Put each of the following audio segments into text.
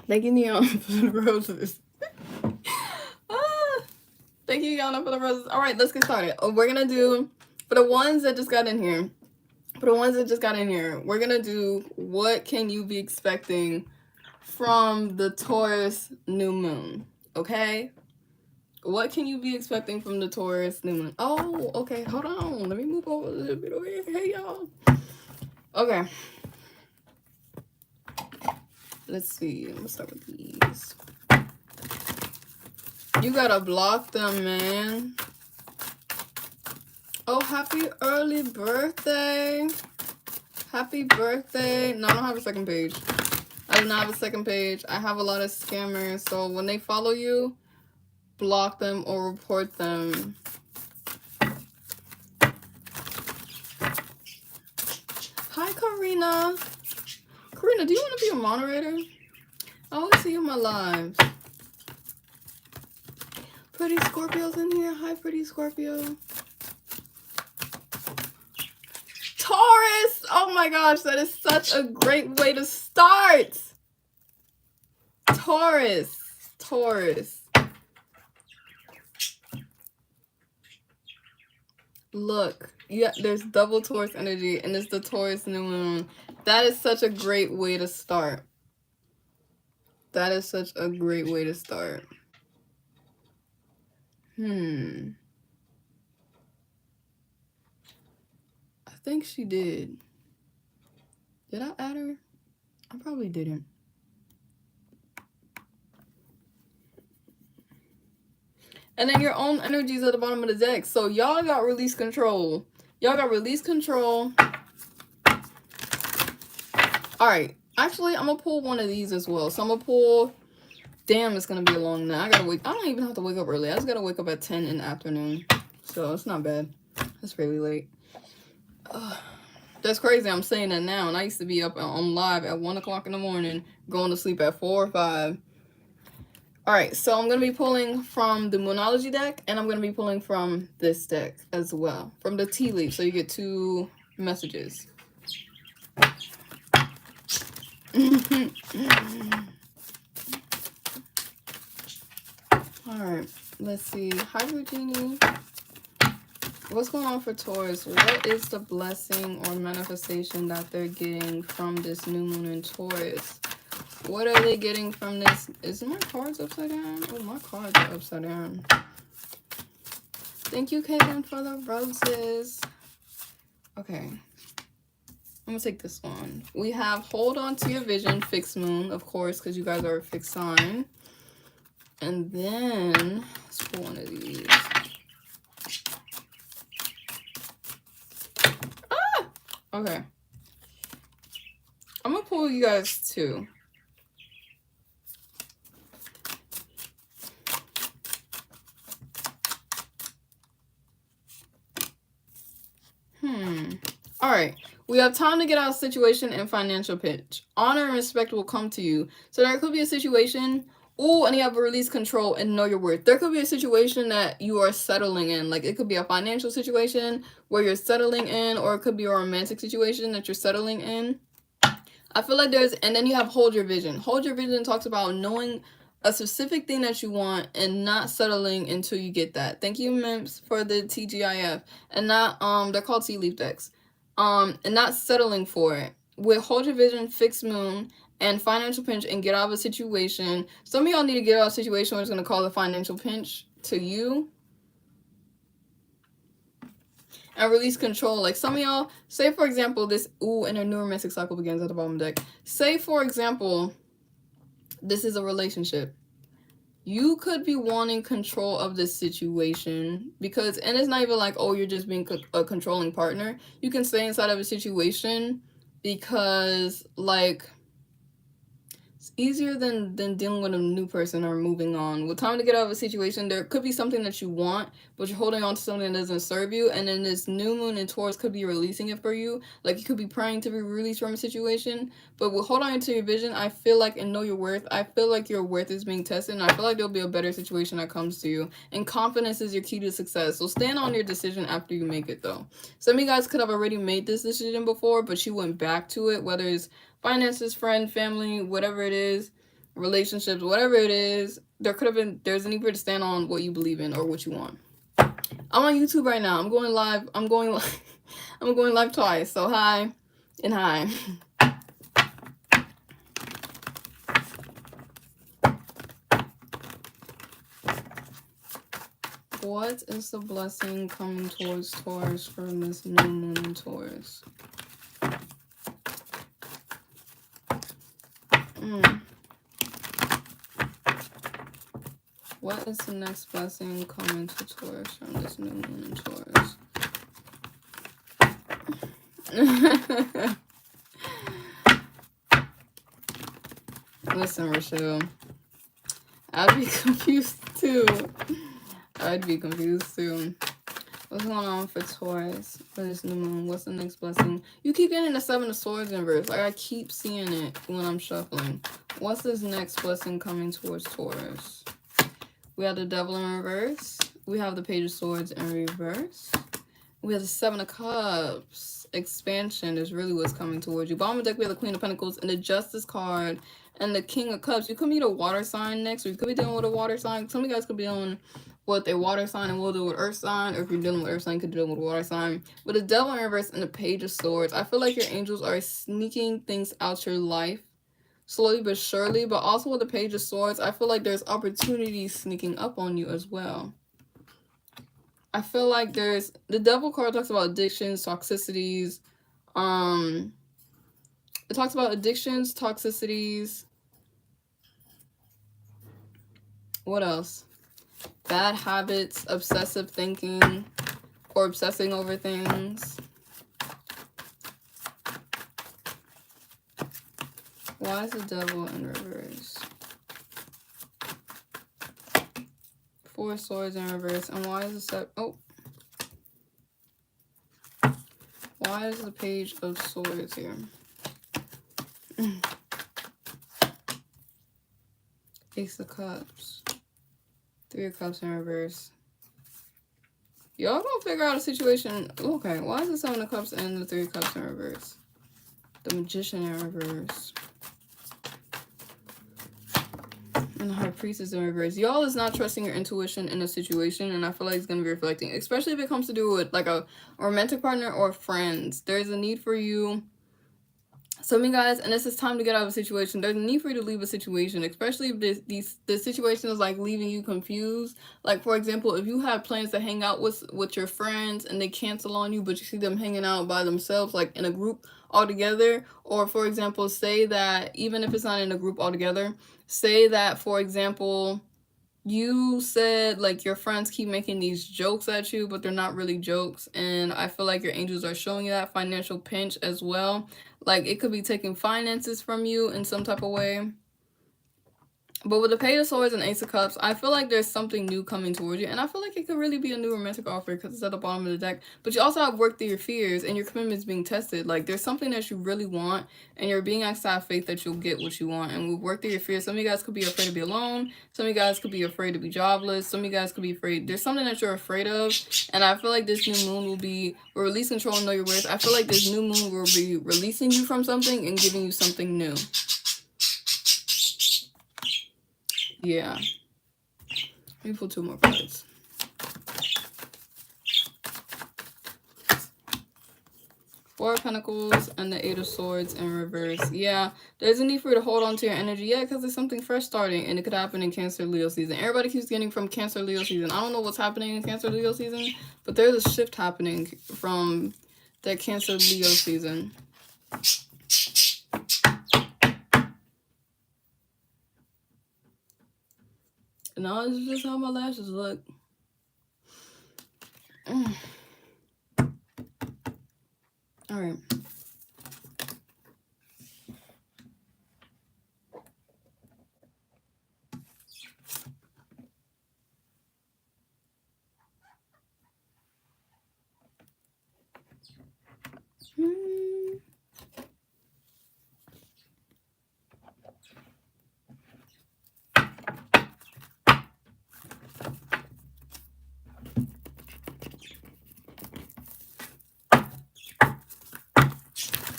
Thank you, Neon, for the roses. Ah, thank you, Yana, for the roses. All right, let's get started. We're gonna do, for the ones that just got in here, we're gonna do what can you be expecting from the Taurus new moon, okay? What can you be expecting from the Taurus new moon? Oh, okay, hold on. Let me move over a little bit over here. Hey, y'all. Okay. Let's see. I'm gonna start with these. You gotta block them, man. Oh, happy early birthday. Happy birthday. No, I don't have a second page. I do not have a second page. I have a lot of scammers, so when they follow you, block them or report them. Hi, Karina. Karina, do you want to be a moderator? I always see you in my lives. Pretty Scorpios in here. Hi, pretty Scorpio. Taurus! Oh my gosh, that is such a great way to start. Taurus. Look, yeah, there's double Taurus energy, and it's the Taurus new moon. That is such a great way to start. That is such a great way to start. I think she did. Did I add her? I probably didn't. And then your own energies at the bottom of the deck. So y'all got release control. Y'all got release control. Alright. Actually, I'm going to pull one of these as well. So I'm going to pull... Damn, it's going to be a long night. I got to wake... I don't even have to wake up early. I just got to wake up at 10 in the afternoon. So it's not bad. It's really late. That's crazy. I'm saying that now. And I used to be up on live at 1 o'clock in the morning. Going to sleep at 4 or 5. Alright, so I'm going to be pulling from the Moonology deck, and I'm going to be pulling from this deck as well. From the tea leaf, so you get 2 messages. Alright, let's see. Hi, Virginia. What's going on for Taurus? What is the blessing or manifestation that they're getting from this new moon in Taurus? What are they getting from this? Is my cards upside down? Oh, my cards are upside down. Thank you, Caitlin, for the roses. Okay. I'm going to take this one. We have Hold On to Your Vision, Fixed Moon, of course, because you guys are a fixed sign. And then, let's pull one of these. Ah! Okay. I'm going to pull you guys 2. Alright, we have time to get out of situation and financial pinch. Honor and respect will come to you. So there could be a situation, and you have a release control and know your worth. There could be a situation that you are settling in. Like, it could be a financial situation where you're settling in, or it could be a romantic situation that you're settling in. I feel like and then you have Hold Your Vision. Hold Your Vision talks about knowing a specific thing that you want and not settling until you get that. Thank you, Mimps, for the TGIF. And not, they're called tea leaf decks. And not settling for it. With Hold Your Vision, Fixed Moon, and Financial Pinch, and get out of a situation. Some of y'all need to get out of a situation where it's going to cause a financial pinch to you. And release control. Like, some of y'all, say for example, this, and a new romantic cycle begins at the bottom of the deck. Say for example, this is a relationship. You could be wanting control of this situation because, and it's not even like, oh, you're just being a controlling partner. You can stay inside of a situation because, like, it's easier than dealing with a new person or moving on. With time to get out of a situation, there could be something that you want, but you're holding on to something that doesn't serve you. And then this new moon in Taurus could be releasing it for you. Like, you could be praying to be released from a situation. But with Hold On to Your Vision, I feel like, and Know Your Worth, I feel like your worth is being tested. And I feel like there'll be a better situation that comes to you. And confidence is your key to success. So stand on your decision after you make it, though. Some of you guys could have already made this decision before, but you went back to it, whether it's finances, friend, family, whatever it is, relationships, whatever it is, there's a need for you to stand on what you believe in or what you want. I'm on YouTube right now. I'm going live. I'm going live twice. So hi and hi. What is the blessing coming towards Taurus from this new moon in Taurus? What is the next blessing coming to Taurus from this new moon in Taurus? Listen, Rochelle, I'd be confused too. What's going on for Taurus for this new moon? What's the next blessing? You keep getting the 7 of Swords in reverse. Like, I keep seeing it when I'm shuffling. What's this next blessing coming towards Taurus? We have the Devil in reverse. We have the Page of Swords in reverse. We have the 7 of Cups. Expansion is really what's coming towards you. Bottom of the deck, we have the Queen of Pentacles and the Justice card and the King of Cups. You could meet a water sign next, or you could be dealing with a water sign. Some of you guys could be dealing with a water sign and we'll deal with earth sign, or if you're dealing with earth sign, you could deal with water sign. With the Devil in reverse and the Page of Swords, I feel like your angels are sneaking things out your life slowly but surely. But also with the Page of Swords, I feel like there's opportunities sneaking up on you as well. I feel like there's, the Devil card talks about addictions, toxicities. It talks about addictions, toxicities. What else? Bad habits, obsessive thinking, or obsessing over things. Why is the Devil in reverse? 4 Swords in reverse. And why is the why is the Page of Swords here? Ace of Cups. 3 of Cups in reverse. Y'all gonna figure out a situation. Okay, why is the 7 of Cups and the 3 of Cups in reverse? The Magician in reverse. And the High Priestess in reverse. Y'all is not trusting your intuition in a situation, and I feel like it's going to be reflecting. Especially if it comes to do with like a romantic partner or friends. There's a need for you. Some of you guys, and this is time to get out of a situation. There's a need for you to leave a situation, especially if this situation is like leaving you confused. Like, for example, if you had plans to hang out with your friends and they cancel on you, but you see them hanging out by themselves, like in a group altogether. Or, for example, say that even if it's not in a group altogether, say that, for example, you said like your friends keep making these jokes at you, but they're not really jokes. And I feel like your angels are showing you that financial pinch as well. Like, it could be taking finances from you in some type of way. But with the Page of Swords and Ace of Cups, I feel like there's something new coming towards you. And I feel like it could really be a new romantic offer because it's at the bottom of the deck. But you also have worked through your fears and your commitment's being tested. Like, there's something that you really want and you're being asked to have faith that you'll get what you want. And we've worked through your fears. Some of you guys could be afraid to be alone. Some of you guys could be afraid to be jobless. Some of you guys could be afraid. There's something that you're afraid of. And I feel like this new moon will release control and know your worth. I feel like this new moon will be releasing you from something and giving you something new. Yeah. Let me pull 2 more cards. Four of Pentacles and the 8 of Swords in reverse. Yeah, there's a need for you to hold on to your energy. Yeah, because there's something fresh starting and it could happen in Cancer, Leo season. Everybody keeps getting from Cancer, Leo season. I don't know what's happening in Cancer, Leo season, but there's a shift happening from that Cancer, Leo season. No, this is just how my lashes look. All right.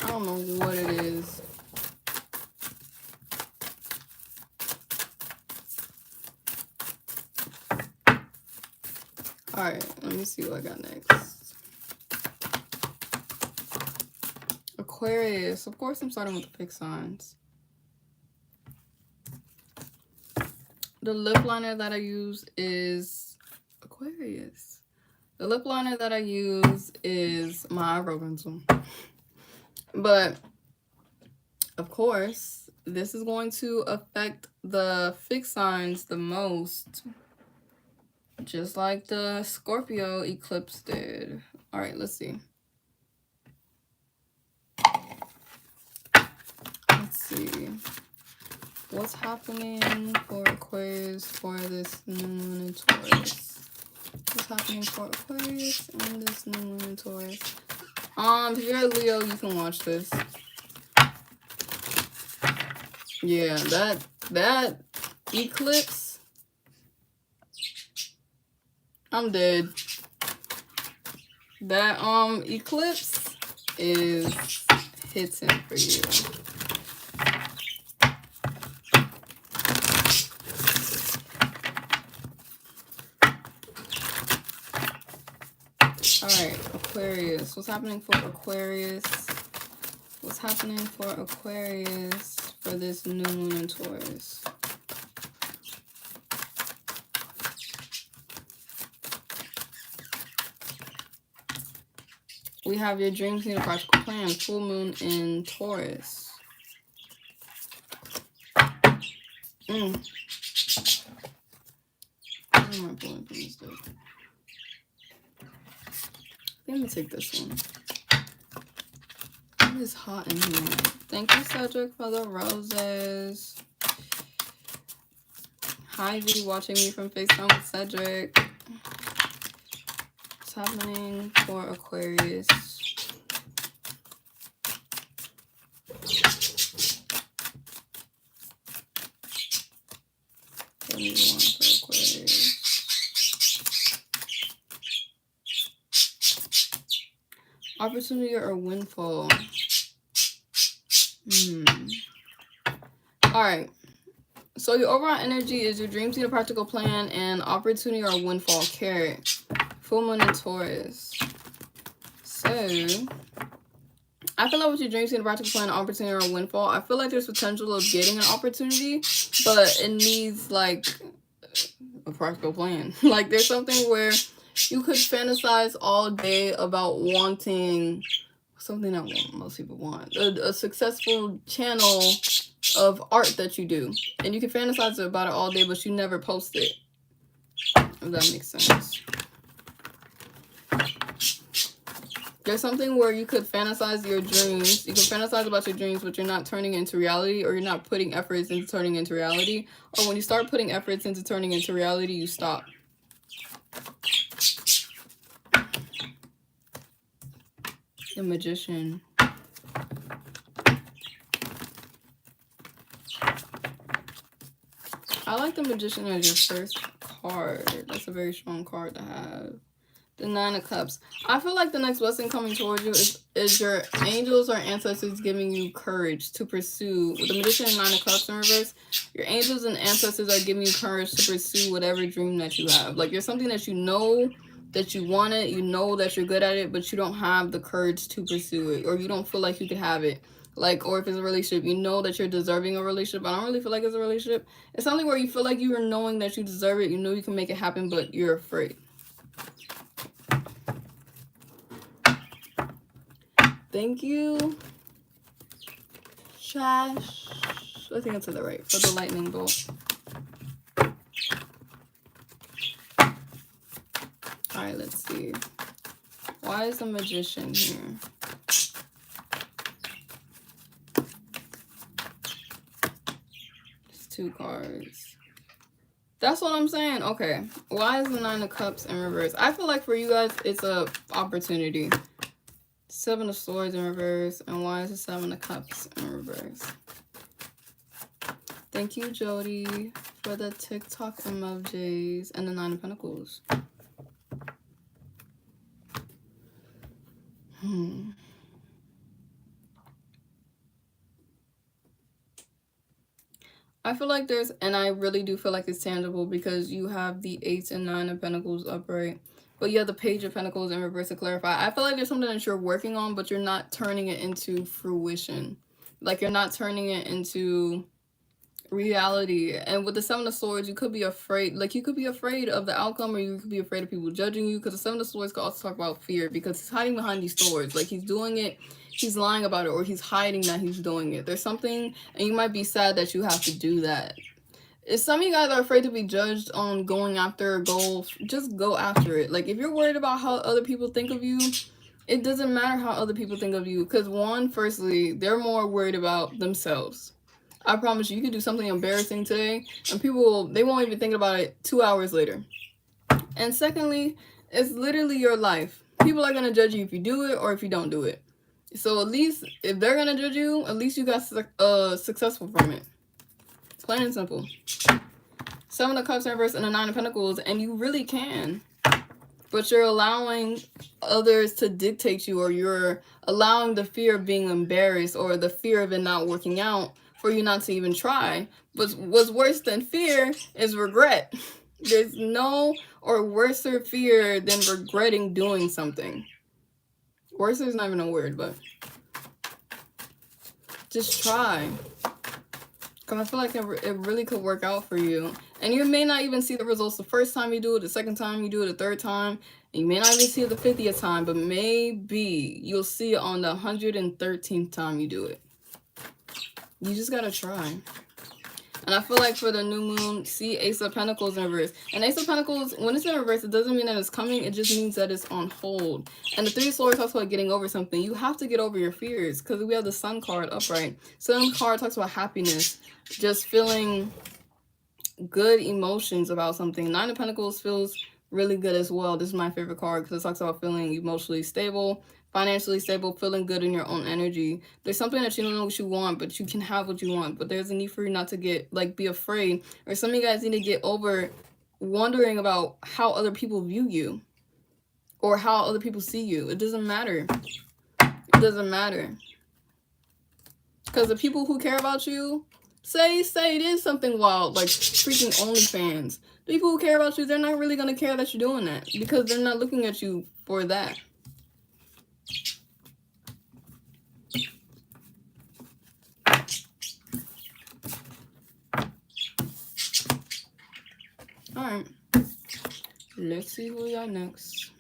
I don't know what it is. Alright, let me see what I got next. Aquarius. Of course, I'm starting with the fixed signs. The lip liner that I use is Aquarius. The lip liner that I use is my eyebrow pencil. But, of course, this is going to affect the fixed signs the most. Just like the Scorpio eclipse did. Alright, let's see. Let's see. What's happening for Aquarius for this new moon in Taurus? What's happening for Aquarius and this new moon in Taurus? If you're a Leo, you can watch this. Yeah, that eclipse, I'm dead. That eclipse is hitting for you. Alright, Aquarius. What's happening for Aquarius? What's happening for Aquarius for this new moon in Taurus? We have your dreams need a practical plan. Full moon in Taurus. Where am I pulling from this deck? Let me take this one. It is hot in here. Thank you, Cedric, for the roses. Hi, V, watching me from FaceTime with Cedric. What's happening for Aquarius? What do you want for Aquarius? Opportunity or windfall? Alright. So your overall energy is your dreams need a practical plan and opportunity or windfall. Carrot. Full moon in Taurus. So I feel like with your dreams need a practical plan, opportunity or windfall, I feel like there's potential of getting an opportunity, but it needs like a practical plan. Like there's something where you could fantasize all day about wanting something that most people want. A successful channel of art that you do. And you can fantasize about it all day, but you never post it. If that makes sense. There's something where you could fantasize your dreams. You can fantasize about your dreams, but you're not turning it into reality, or you're not putting efforts into turning into reality. Or when you start putting efforts into turning into reality, you stop. The Magician. I like the Magician as your first card. That's a very strong card to have. The Nine of Cups. I feel like the next blessing coming towards you is your angels or ancestors giving you courage to pursue. With the Magician and Nine of Cups in reverse, your angels and ancestors are giving you courage to pursue whatever dream that you have. Like there's something that you know that you want it, you know that you're good at it, but you don't have the courage to pursue it, or you don't feel like you could have it. Like, or if it's a relationship, you know that you're deserving a relationship. I don't really feel like it's a relationship. It's something where you feel like you are knowing that you deserve it, you know you can make it happen, but you're afraid. Thank you, Trash. I think it's to the right for the lightning bolt. Alright, let's see. Why is the Magician here? It's 2 cards. That's what I'm saying. Okay. Why is the Nine of Cups in reverse? I feel like for you guys, it's a opportunity. 7 of Swords in reverse. And why is the 7 of Cups in reverse? Thank you, Jody, for the TikTok emojis and the 9 of Pentacles. I feel like there's, and I really do feel like it's tangible because you have the 8 and 9 of Pentacles upright. But you have the Page of Pentacles in reverse to clarify. I feel like there's something that you're working on, but you're not turning it into fruition. Like, you're not turning it into reality. And with the Seven of Swords, you could be afraid. Like, you could be afraid of the outcome, or you could be afraid of people judging you. Because the Seven of Swords could also talk about fear, because he's hiding behind these swords. Like, he's doing it, he's lying about it, or he's hiding that he's doing it. There's something, and you might be sad that you have to do that. If some of you guys are afraid to be judged on going after a goal, just go after it. Like, if you're worried about how other people think of you, it doesn't matter how other people think of you. Because firstly, they're more worried about themselves. I promise you, you could do something embarrassing today, and people, they won't even think about it 2 hours later. And secondly, it's literally your life. People are going to judge you if you do it or if you don't do it. So at least, if they're going to judge you, at least you got successful from it. Plain and simple. Seven of Cups in reverse and the Nine of Pentacles, and you really can. But you're allowing others to dictate you, or you're allowing the fear of being embarrassed or the fear of it not working out for you not to even try. But what's worse than fear is regret. There's no or worser fear than regretting doing something. Worse is not even a word, but just try. Because I feel like it really could work out for you. And you may not even see the results the first time you do it, the second time you do it, the third time. And you may not even see it the 50th time, but maybe you'll see it on the 113th time you do it. You just gotta try. And I feel like for the new moon, see Ace of Pentacles in reverse. And Ace of Pentacles, when it's in reverse, it doesn't mean that it's coming. It just means that it's on hold. And the Three of Swords talks about getting over something. You have to get over your fears, because we have the Sun card upright. Sun card talks about happiness. Just feeling good emotions about something. Nine of Pentacles feels really good as well. This is my favorite card because it talks about feeling emotionally stable, financially stable, feeling good in your own energy. There's something that you don't know what you want, but you can have what you want. But there's a need for you not to get, like, be afraid. Or some of you guys need to get over wondering about how other people view you or how other people see you. It doesn't matter. It doesn't matter. Because the people who care about you, say it is something wild, like freaking OnlyFans. The people who care about you, they're not really going to care that you're doing that, because they're not looking at you for that. Alright. Let's see who we are next.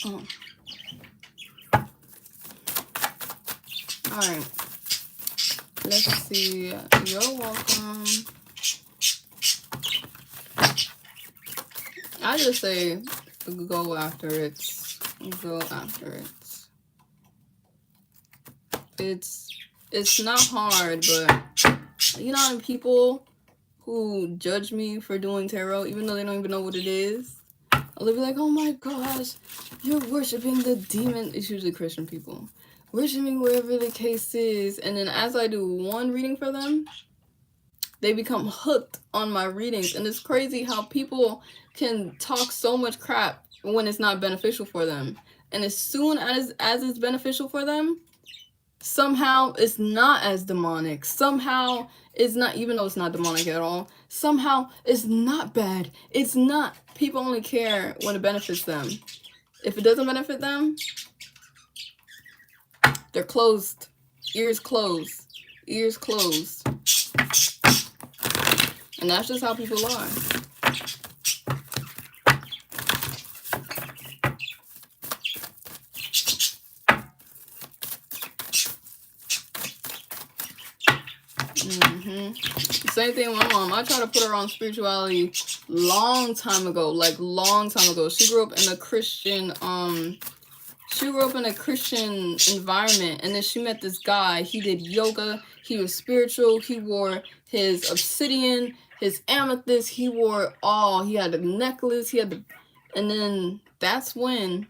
Oh. Alright. Let's see. You're welcome. I just say go after it. Go after it. It's not hard, but you know, people who judge me for doing tarot, even though they don't even know what it is, they'll be like, oh my gosh, you're worshiping the demon. It's usually Christian people. Worshiping wherever the case is. And then as I do one reading for them, they become hooked on my readings. And it's crazy how people can talk so much crap when it's not beneficial for them. And as soon as it's beneficial for them, somehow it's not as demonic. Somehow it's not, even though it's not demonic at all, somehow it's not bad. It's not. People only care when it benefits them. If it doesn't benefit them, they're closed. Ears closed. Ears closed. And that's just how people are. Same thing with my mom. I tried to put her on spirituality long time ago. Like, long time ago. She grew up in a Christian, environment. And then she met this guy. He did yoga. He was spiritual. He wore his obsidian, his amethyst. He wore all. He had a necklace. And then that's when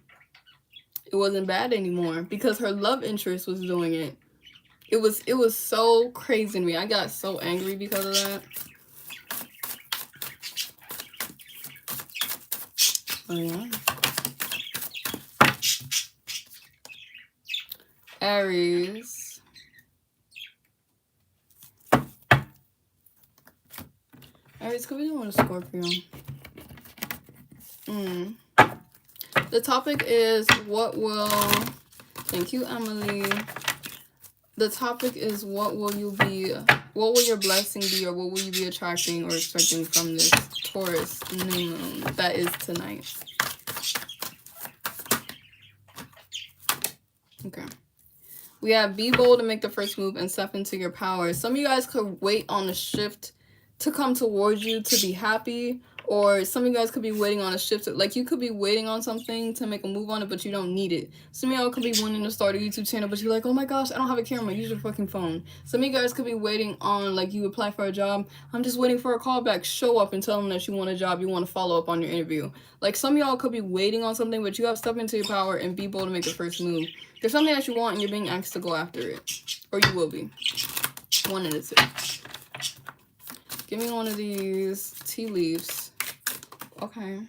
it wasn't bad anymore, because her love interest was doing it. It was so crazy to me. I got so angry because of that. Oh, yeah. Aries. Aries could be dealing with a Scorpio. The topic is what will... Thank you, Emily. The topic is what will your blessing be, or what will you be attracting or expecting from this Taurus new moon that is tonight? Okay. We have be bold and make the first move and step into your power. Some of you guys could wait on a shift to come towards you to be happy, or some of you guys could be waiting on a shift. Like, you could be waiting on something to make a move on it, but you don't need it. Some of y'all could be wanting to start a YouTube channel, but you're like, oh my gosh, I don't have a camera. Use your fucking phone. Some of you guys could be waiting on, like, you apply for a job. I'm just waiting for a callback. Show up and tell them that you want a job. You want to follow up on your interview. Like, some of y'all could be waiting on something, but you have to step into your power and be bold to make the first move. There's something that you want and you're being asked to go after it. Or you will be. One of the two. Give me one of these tea leaves. Okay.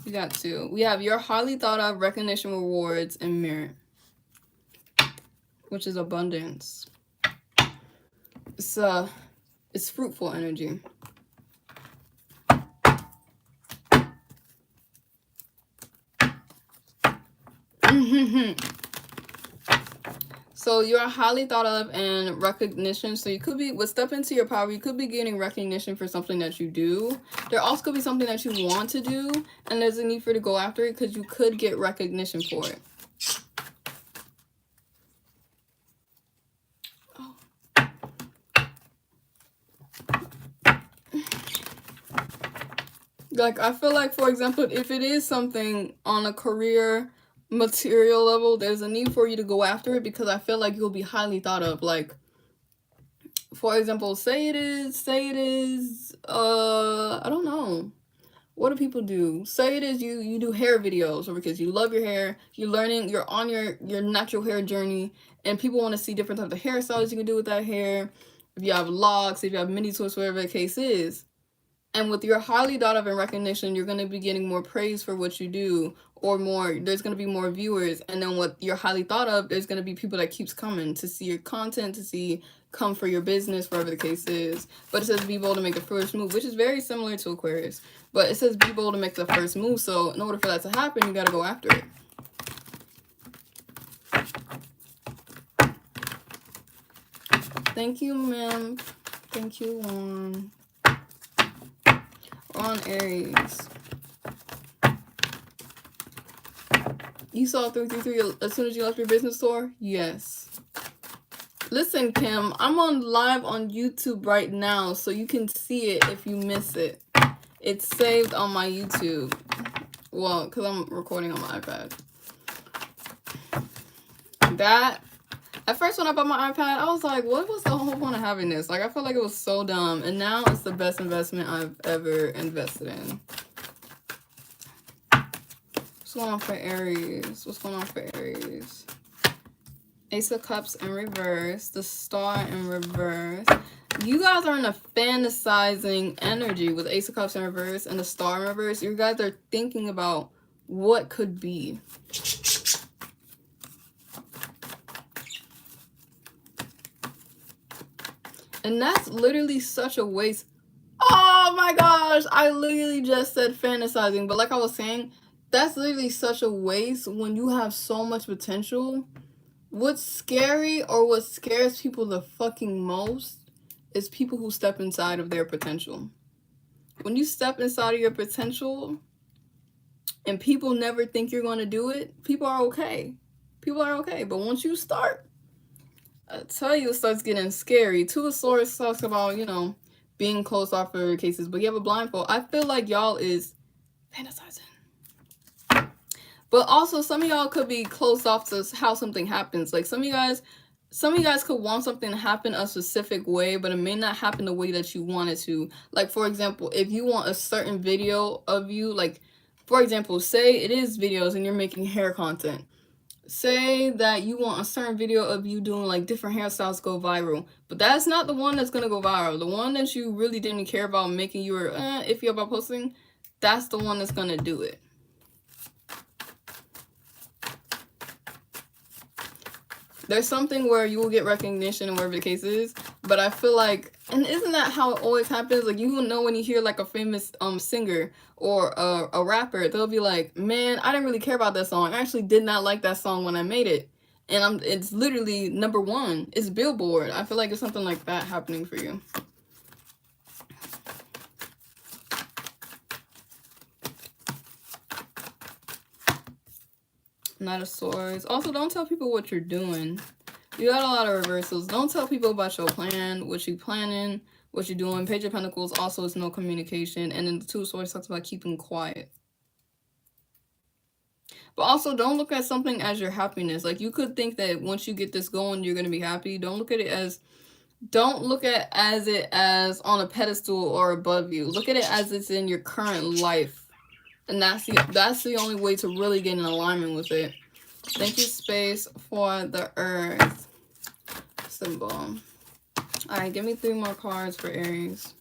We got two. We have your highly thought of, recognition, rewards, and merit. Which is abundance. It's fruitful energy. So you're highly thought of and recognition. So you could be, with step into your power, you could be getting recognition for something that you do. There also could be something that you want to do, and there's a need for you to go after it because you could get recognition for it. Oh. Like, I feel like, for example, if it is something on a career material level, there's a need for you to go after it because I feel like you'll be highly thought of. Like, for example, say it is I don't know, what do people do? Say it is you do hair videos, or because you love your hair, you're on your natural hair journey, and people want to see different types of hairstyles you can do with that hair. If you have locks, if you have mini twists, whatever the case is. And with your highly thought of and recognition, you're going to be getting more praise for what you do, or more, there's going to be more viewers. And then with your highly thought of, there's going to be people that keeps coming to see your content, come for your business, whatever the case is. But it says be bold to make the first move, which is very similar to Aquarius. But it says be bold to make the first move. So in order for that to happen, you got to go after it. Thank you, ma'am. Thank you, Juan. On Aries. You saw 333 as soon as you left your business tour? Yes. Listen, Kim, I'm on live on YouTube right now, so you can see it if you miss it. It's saved on my YouTube. Well, because I'm recording on my iPad. At first when I bought my iPad, I was like, what was the whole point of having this? Like, I felt like it was so dumb. And now it's the best investment I've ever invested in. What's going on for Aries? What's going on for Aries? Ace of Cups in reverse. The Star in reverse. You guys are in a fantasizing energy with Ace of Cups in reverse and the Star in reverse. You guys are thinking about what could be. And that's literally such a waste. Oh my gosh, I literally just said fantasizing. But like I was saying, that's literally such a waste when you have so much potential. What's scary, or what scares people the fucking most, is people who step inside of their potential. When you step inside of your potential and people never think you're going to do it, people are okay. People are okay. But once you start, I tell you, it starts getting scary. Two of Swords talks about, being closed off for cases, but you have a blindfold. I feel like y'all is fantasizing. But also, some of y'all could be closed off to how something happens. Like, some of you guys could want something to happen a specific way, but it may not happen the way that you want it to. Like, for example, if you want a certain video of you, like, for example, say it is videos and you're making hair content. Say that you want a certain video of you doing like different hairstyles go viral, but that's not the one that's gonna go viral. The one that you really didn't care about making, you were iffy about posting, that's the one that's gonna do it. There's something where you will get recognition and whatever the case is, But I feel like, and isn't that how it always happens? Like, you will know when you hear like a famous singer or a rapper, they'll be like, man, I didn't really care about that song. I actually did not like that song when I made it. And it's literally #1. It's Billboard. I feel like it's something like that happening for you. Knight of Swords. Also, don't tell people what you're doing. You got a lot of reversals. Don't tell people about your plan, what you planning, what you're doing. Page of Pentacles also is no communication. And then the Two of Swords talks about keeping quiet. But also, don't look at something as your happiness. Like, you could think that once you get this going, you're going to be happy. Don't look at it as it as on a pedestal or above you. Look at it as it's in your current life. And that's the only way to really get in alignment with it. Thank you, Space, for the Earth symbol. Alright, give me 3 more cards for Aries.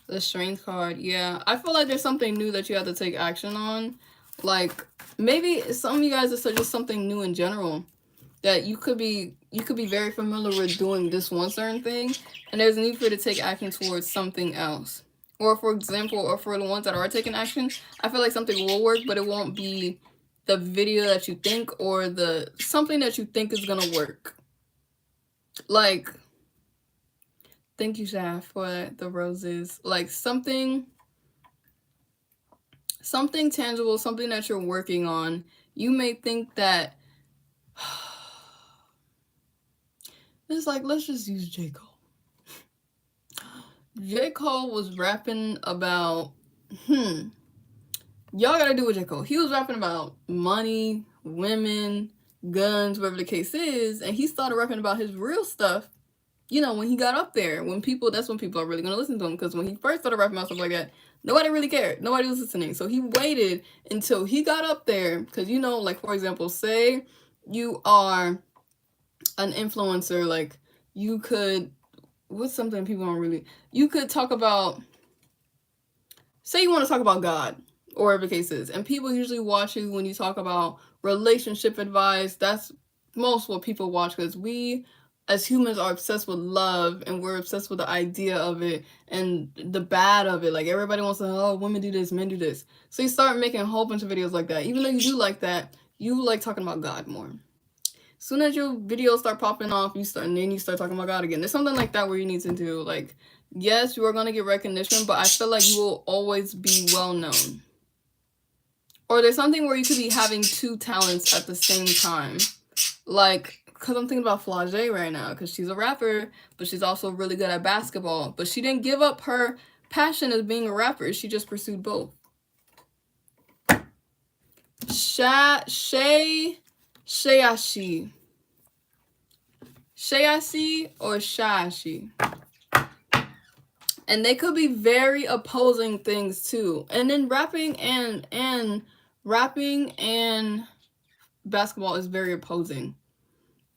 The Strength card. Yeah, I feel like there's something new that you have to take action on. Like, maybe some of you guys, it's just something new in general. That you could be very familiar with doing this one certain thing. And there's a need for you to take action towards something else. Or, for example, or for the ones that are taking action, I feel like something will work, but it won't be the video that you think or something that you think is gonna work. Like, thank you, Shaf, for the roses. Like, something tangible, something that you're working on. You may think that it's like, let's just use J. Cole. J. Cole was rapping about, y'all gotta do with J. Cole. He was rapping about money, women, guns, whatever the case is, and he started rapping about his real stuff, you know, when he got up there. That's when people are really gonna listen to him, because when he first started rapping about stuff like that, nobody really cared. Nobody was listening. So he waited until he got up there, because, you know, like, for example, say you are an influencer, like, you could... what's something people don't really... you could talk about... say you want to talk about God, or whatever the case is, and people usually watch you when you talk about relationship advice. That's most what people watch, because we as humans are obsessed with love, and we're obsessed with the idea of it and the bad of it. Like, everybody wants to, oh, women do this, men do this. So you start making a whole bunch of videos like that. Even though you do like that, you like talking about God more. As soon as your videos start popping off, and then you start talking about God again. There's something like that where you need to do. Like, yes, you are going to get recognition, but I feel like you will always be well known. Or there's something where you could be having 2 talents at the same time. Like, because I'm thinking about Flage right now, because she's a rapper, but she's also really good at basketball. But she didn't give up her passion as being a rapper. She just pursued both. Shayashi or Shayashi. And they could be very opposing things too. And then rapping and basketball is very opposing.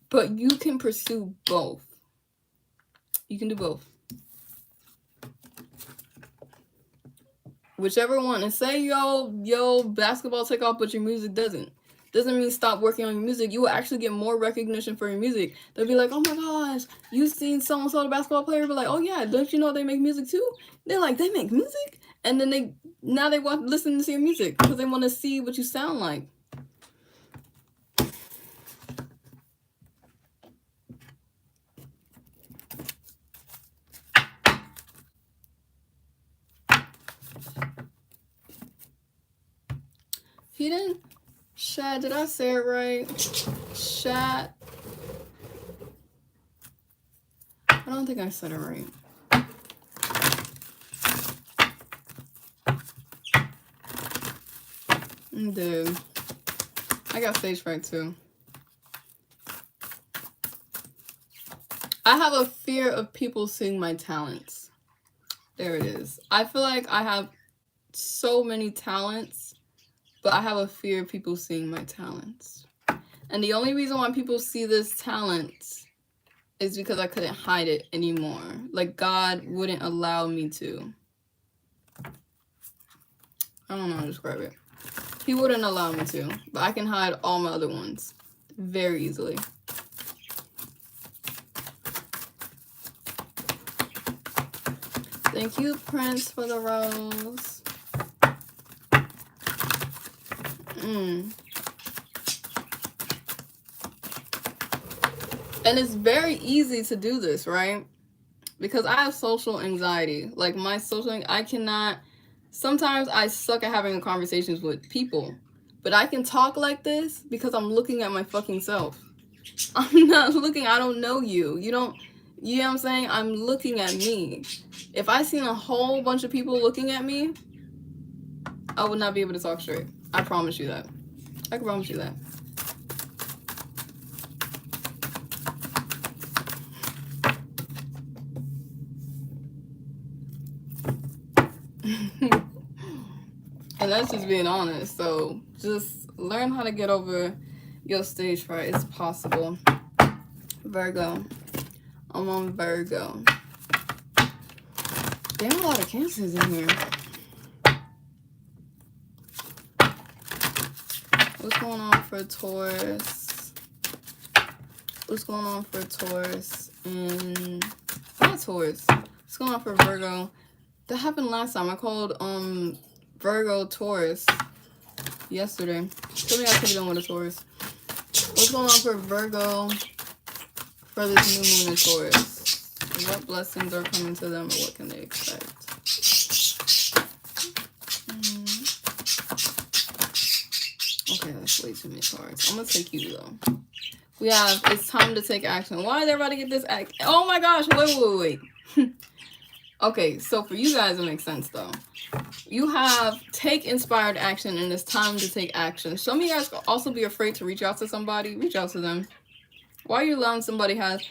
But you can pursue both. You can do both. Whichever one. And say yo basketball take off, but your music doesn't. Doesn't mean stop working on your music. You will actually get more recognition for your music. They'll be like, oh my gosh, you seen so-and-so, the basketball player? Be like, oh yeah, don't you know they make music too? They're like, they make music? And then they want to listen to your music because they want to see what you sound like. He didn't... Shad, did I say it right? Shad. I don't think I said it right. Dude. I got stage fright too. I have a fear of people seeing my talents. There it is. I feel like I have so many talents, but I have a fear of people seeing my talents. And the only reason why people see this talent is because I couldn't hide it anymore. Like, God wouldn't allow me to. I don't know how to describe it. He wouldn't allow me to. But I can hide all my other ones very easily. Thank you, Prince, for the rose. And it's very easy to do this, right? Because I have social anxiety. Like, my social, I cannot, sometimes I suck at having conversations with people. But I can talk like this because I'm looking at my fucking self. I'm not looking, I don't know you. You know what I'm saying? I'm looking at me. If I seen a whole bunch of people looking at me, I would not be able to talk straight. I promise you that. I can promise you that. And that's just being honest. So just learn how to get over your stage fright. It's possible. Virgo. I'm on Virgo. Damn, a lot of Cancers in here. What's going on for Taurus? What's going on for Taurus? And not Taurus. What's going on for Virgo? That happened last time. I called Virgo Taurus yesterday. Something I could be done with a Taurus. What's going on for Virgo for this new moon in Taurus? What blessings are coming to them, or what can they expect? Okay, that's way too many cards. I'm gonna take you though. We have, it's time to take action. Why did everybody get this act? Oh my gosh, wait. Okay, so for you guys, it makes sense though. You have take inspired action, and it's time to take action. Some of you guys could also be afraid to reach out to somebody. Reach out to them. Why are you allowing somebody have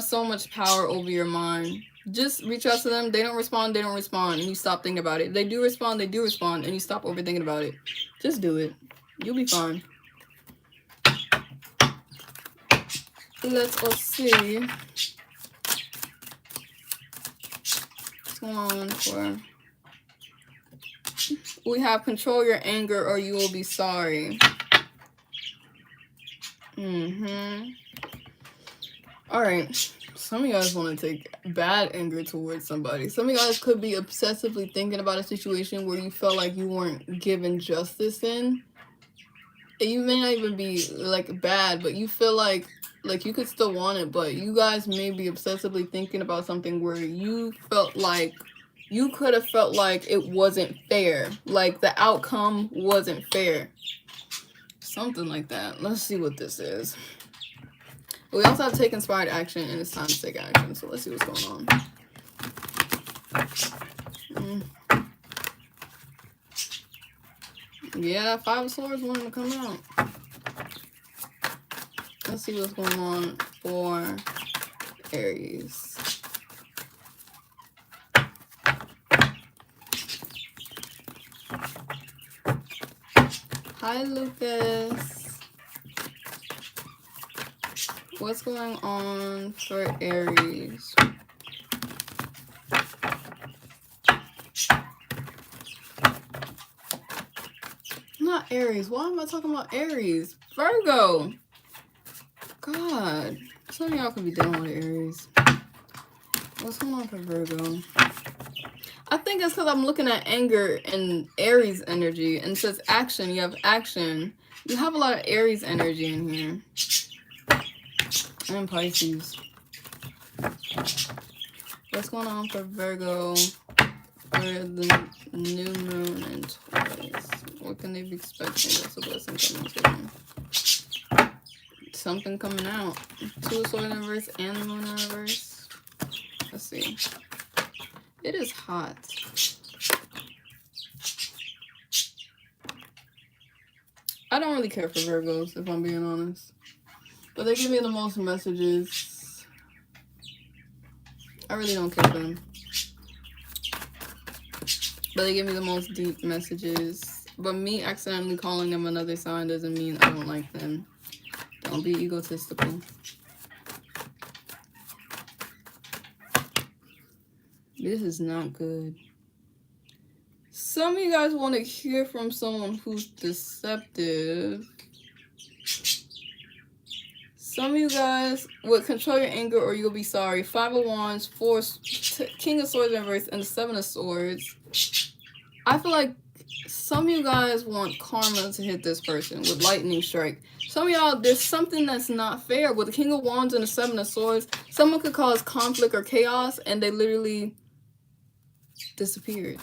so much power over your mind? Just reach out to them. They don't respond, and you stop thinking about it. They do respond, and you stop overthinking about it. Just do it. You'll be fine. Let us see what's going on for. We have control your anger, or you will be sorry. All right. Some of you guys want to take bad anger towards somebody. Some of you guys could be obsessively thinking about a situation where you felt like you weren't given justice in. You may not even be like bad, but you feel like you could still want it, but you guys may be obsessively thinking about something where you felt like you could have felt like it wasn't fair, like the outcome wasn't fair, something like that. Let's see what this is. We also have to take inspired action, and it's time to take action. So let's see what's going on. Yeah, Five of Swords wanting to come out. Let's see what's going on for Aries. Hi, Lucas. What's going on for Aries? Not Aries. Why am I talking about Aries? Virgo. God. Some of y'all could be dealing with Aries. What's going on for Virgo? I think it's because I'm looking at anger and Aries energy, and it says action. You have action. You have a lot of Aries energy in here. And Pisces. What's going on for Virgo for the new moon in Taurus? What can they be expecting? That's a blessing coming to them. Something coming out. Two of Swords in reverse and the moon in reverse. Let's see. It is hot. I don't really care for Virgos, if I'm being honest. But they give me the most messages. I really don't care for them. But they give me the most deep messages. But me accidentally calling them another sign doesn't mean I don't like them. Don't be egotistical. This is not good. Some of you guys want to hear from someone who's deceptive. Some of you guys would control your anger or you'll be sorry. 5 of Wands, King of Swords in reverse, and the 7 of Swords. I feel like some of you guys want karma to hit this person with lightning strike. Some of y'all, there's something that's not fair. With the King of Wands and the 7 of Swords, someone could cause conflict or chaos and they literally disappeared.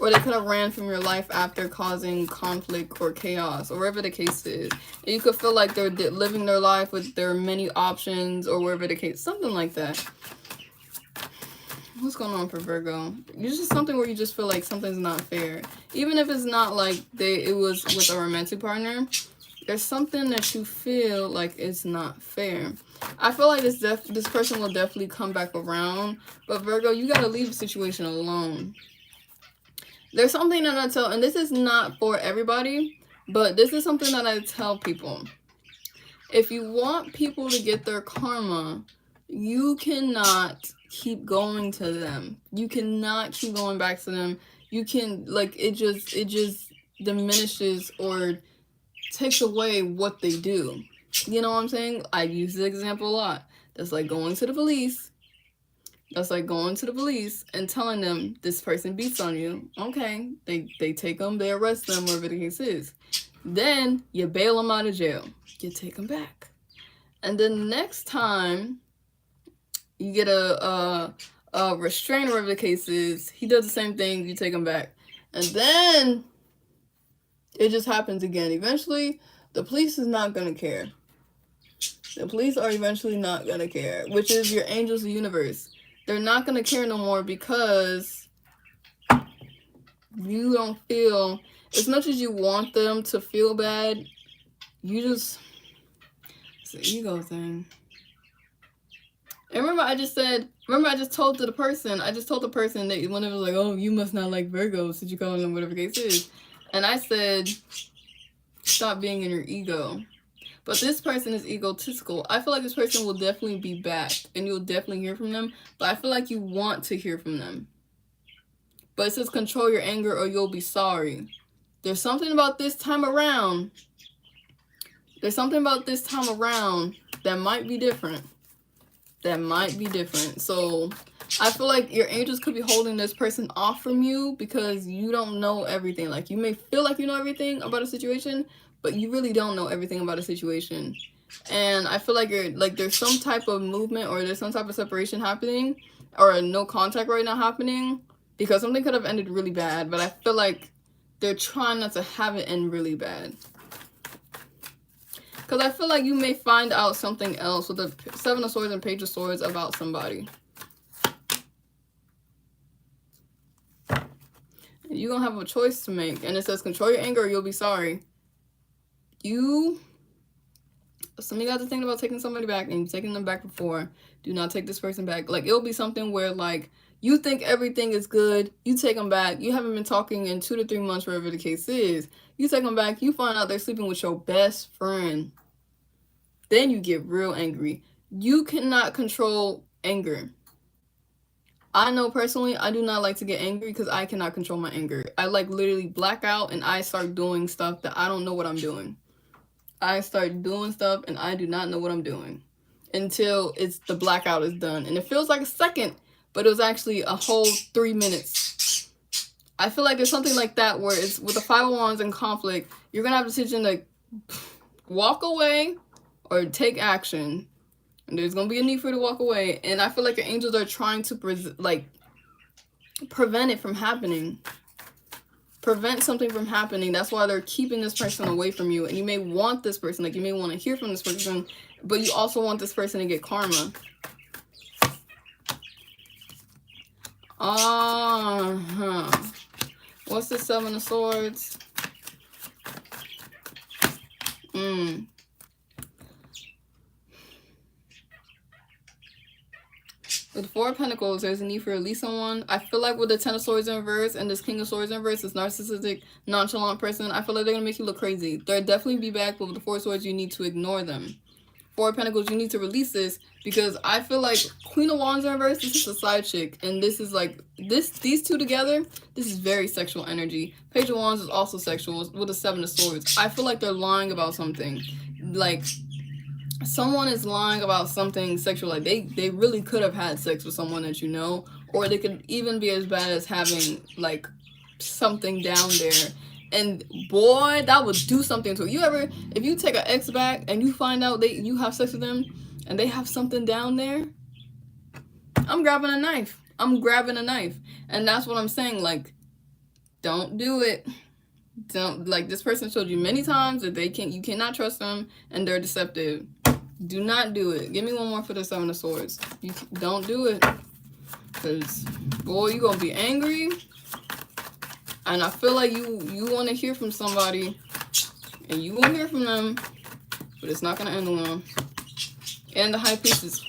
Or they could have ran from your life after causing conflict or chaos, or whatever the case is. And you could feel like they're living their life with their many options, or whatever the case, something like that. What's going on for Virgo? It's just something where you just feel like something's not fair. Even if it's not like it was with a romantic partner, there's something that you feel like it's not fair. I feel like this person will definitely come back around. But Virgo, you got to leave the situation alone. There's something that I tell, and this is not for everybody, but this is something that I tell people. If you want people to get their karma, you cannot keep going to them. You cannot keep going back to them. You can, like, it just diminishes or takes away what they do. You know what I'm saying? I use this example a lot. That's like going to the police. That's like going to the police and telling them this person beats on you. Okay, they take them, they arrest them, whatever the case is. Then you bail them out of jail. You take them back. And then next time you get a restrainer, whatever the case is, he does the same thing, you take him back. And then it just happens again. Eventually, the police is not going to care. The police are eventually not going to care, which is your angels of the universe. They're not going to care no more because you don't feel, as much as you want them to feel bad, you just, it's an ego thing. And remember I just told the person that when it was like, oh, you must not like Virgos, since you calling them whatever the case is. And I said, stop being in your ego. But this person is egotistical. I feel like this person will definitely be back and you'll definitely hear from them. But I feel like you want to hear from them. But it says control your anger or you'll be sorry. There's something about this time around. There's something about this time around that might be different. So I feel like your angels could be holding this person off from you because you don't know everything. Like, you may feel like you know everything about a situation, but you really don't know everything about a situation. And I feel like there's some type of movement or there's some type of separation happening or no contact right now happening because something could have ended really bad, but I feel like they're trying not to have it end really bad. Because I feel like you may find out something else with the 7 of Swords and Page of Swords about somebody. You're going to have a choice to make. And it says control your anger or you'll be sorry. Some of you guys are thinking about taking somebody back and you've taken them back before. Do not take this person back. Like, it'll be something where, like, you think everything is good. You take them back. You haven't been talking in 2 to 3 months, wherever the case is. You take them back. You find out they're sleeping with your best friend. Then you get real angry. You cannot control anger. I know personally, I do not like to get angry because I cannot control my anger. I like literally black out and I start doing stuff that I don't know what I'm doing. I start doing stuff and I do not know what I'm doing until the blackout is done. And it feels like a second, but it was actually a whole 3 minutes. I feel like there's something like that where it's with the 5 of Wands and conflict, you're going to have a decision to walk away or take action. And there's going to be a need for you to walk away. And I feel like your angels are trying to prevent it from happening. Prevent something from happening. That's why they're keeping this person away from you. And you may want this person, like you may want to hear from this person, but you also want this person to get karma. What's the 7 of Swords? With 4 of Pentacles, there's a need for release someone. I feel like with the 10 of Swords in reverse and this King of Swords in reverse, this narcissistic, nonchalant person, I feel like they're going to make you look crazy. They'll definitely be back, but with the 4 of Swords, you need to ignore them. 4 of Pentacles, you need to release this because I feel like Queen of Wands in reverse, this is a side chick. And this is like, these two together, this is very sexual energy. Page of Wands is also sexual with the 7 of Swords. I feel like they're lying about something. Like, someone is lying about something sexual. Like they really could have had sex with someone that you know, or they could even be as bad as having like something down there. And boy, that would do something to you. Ever, if you take an ex back and you find out you have sex with them and they have something down there, I'm grabbing a knife. I'm grabbing a knife. And that's what I'm saying. Like, don't do it. Don't, like, this person showed you many times that you cannot trust them and they're deceptive. Do not do it. Give me one more for the Seven of Swords. You don't do it. Because, boy, you're going to be angry. And I feel like you want to hear from somebody. And you will hear from them. But it's not going to end well. And the High Priestess.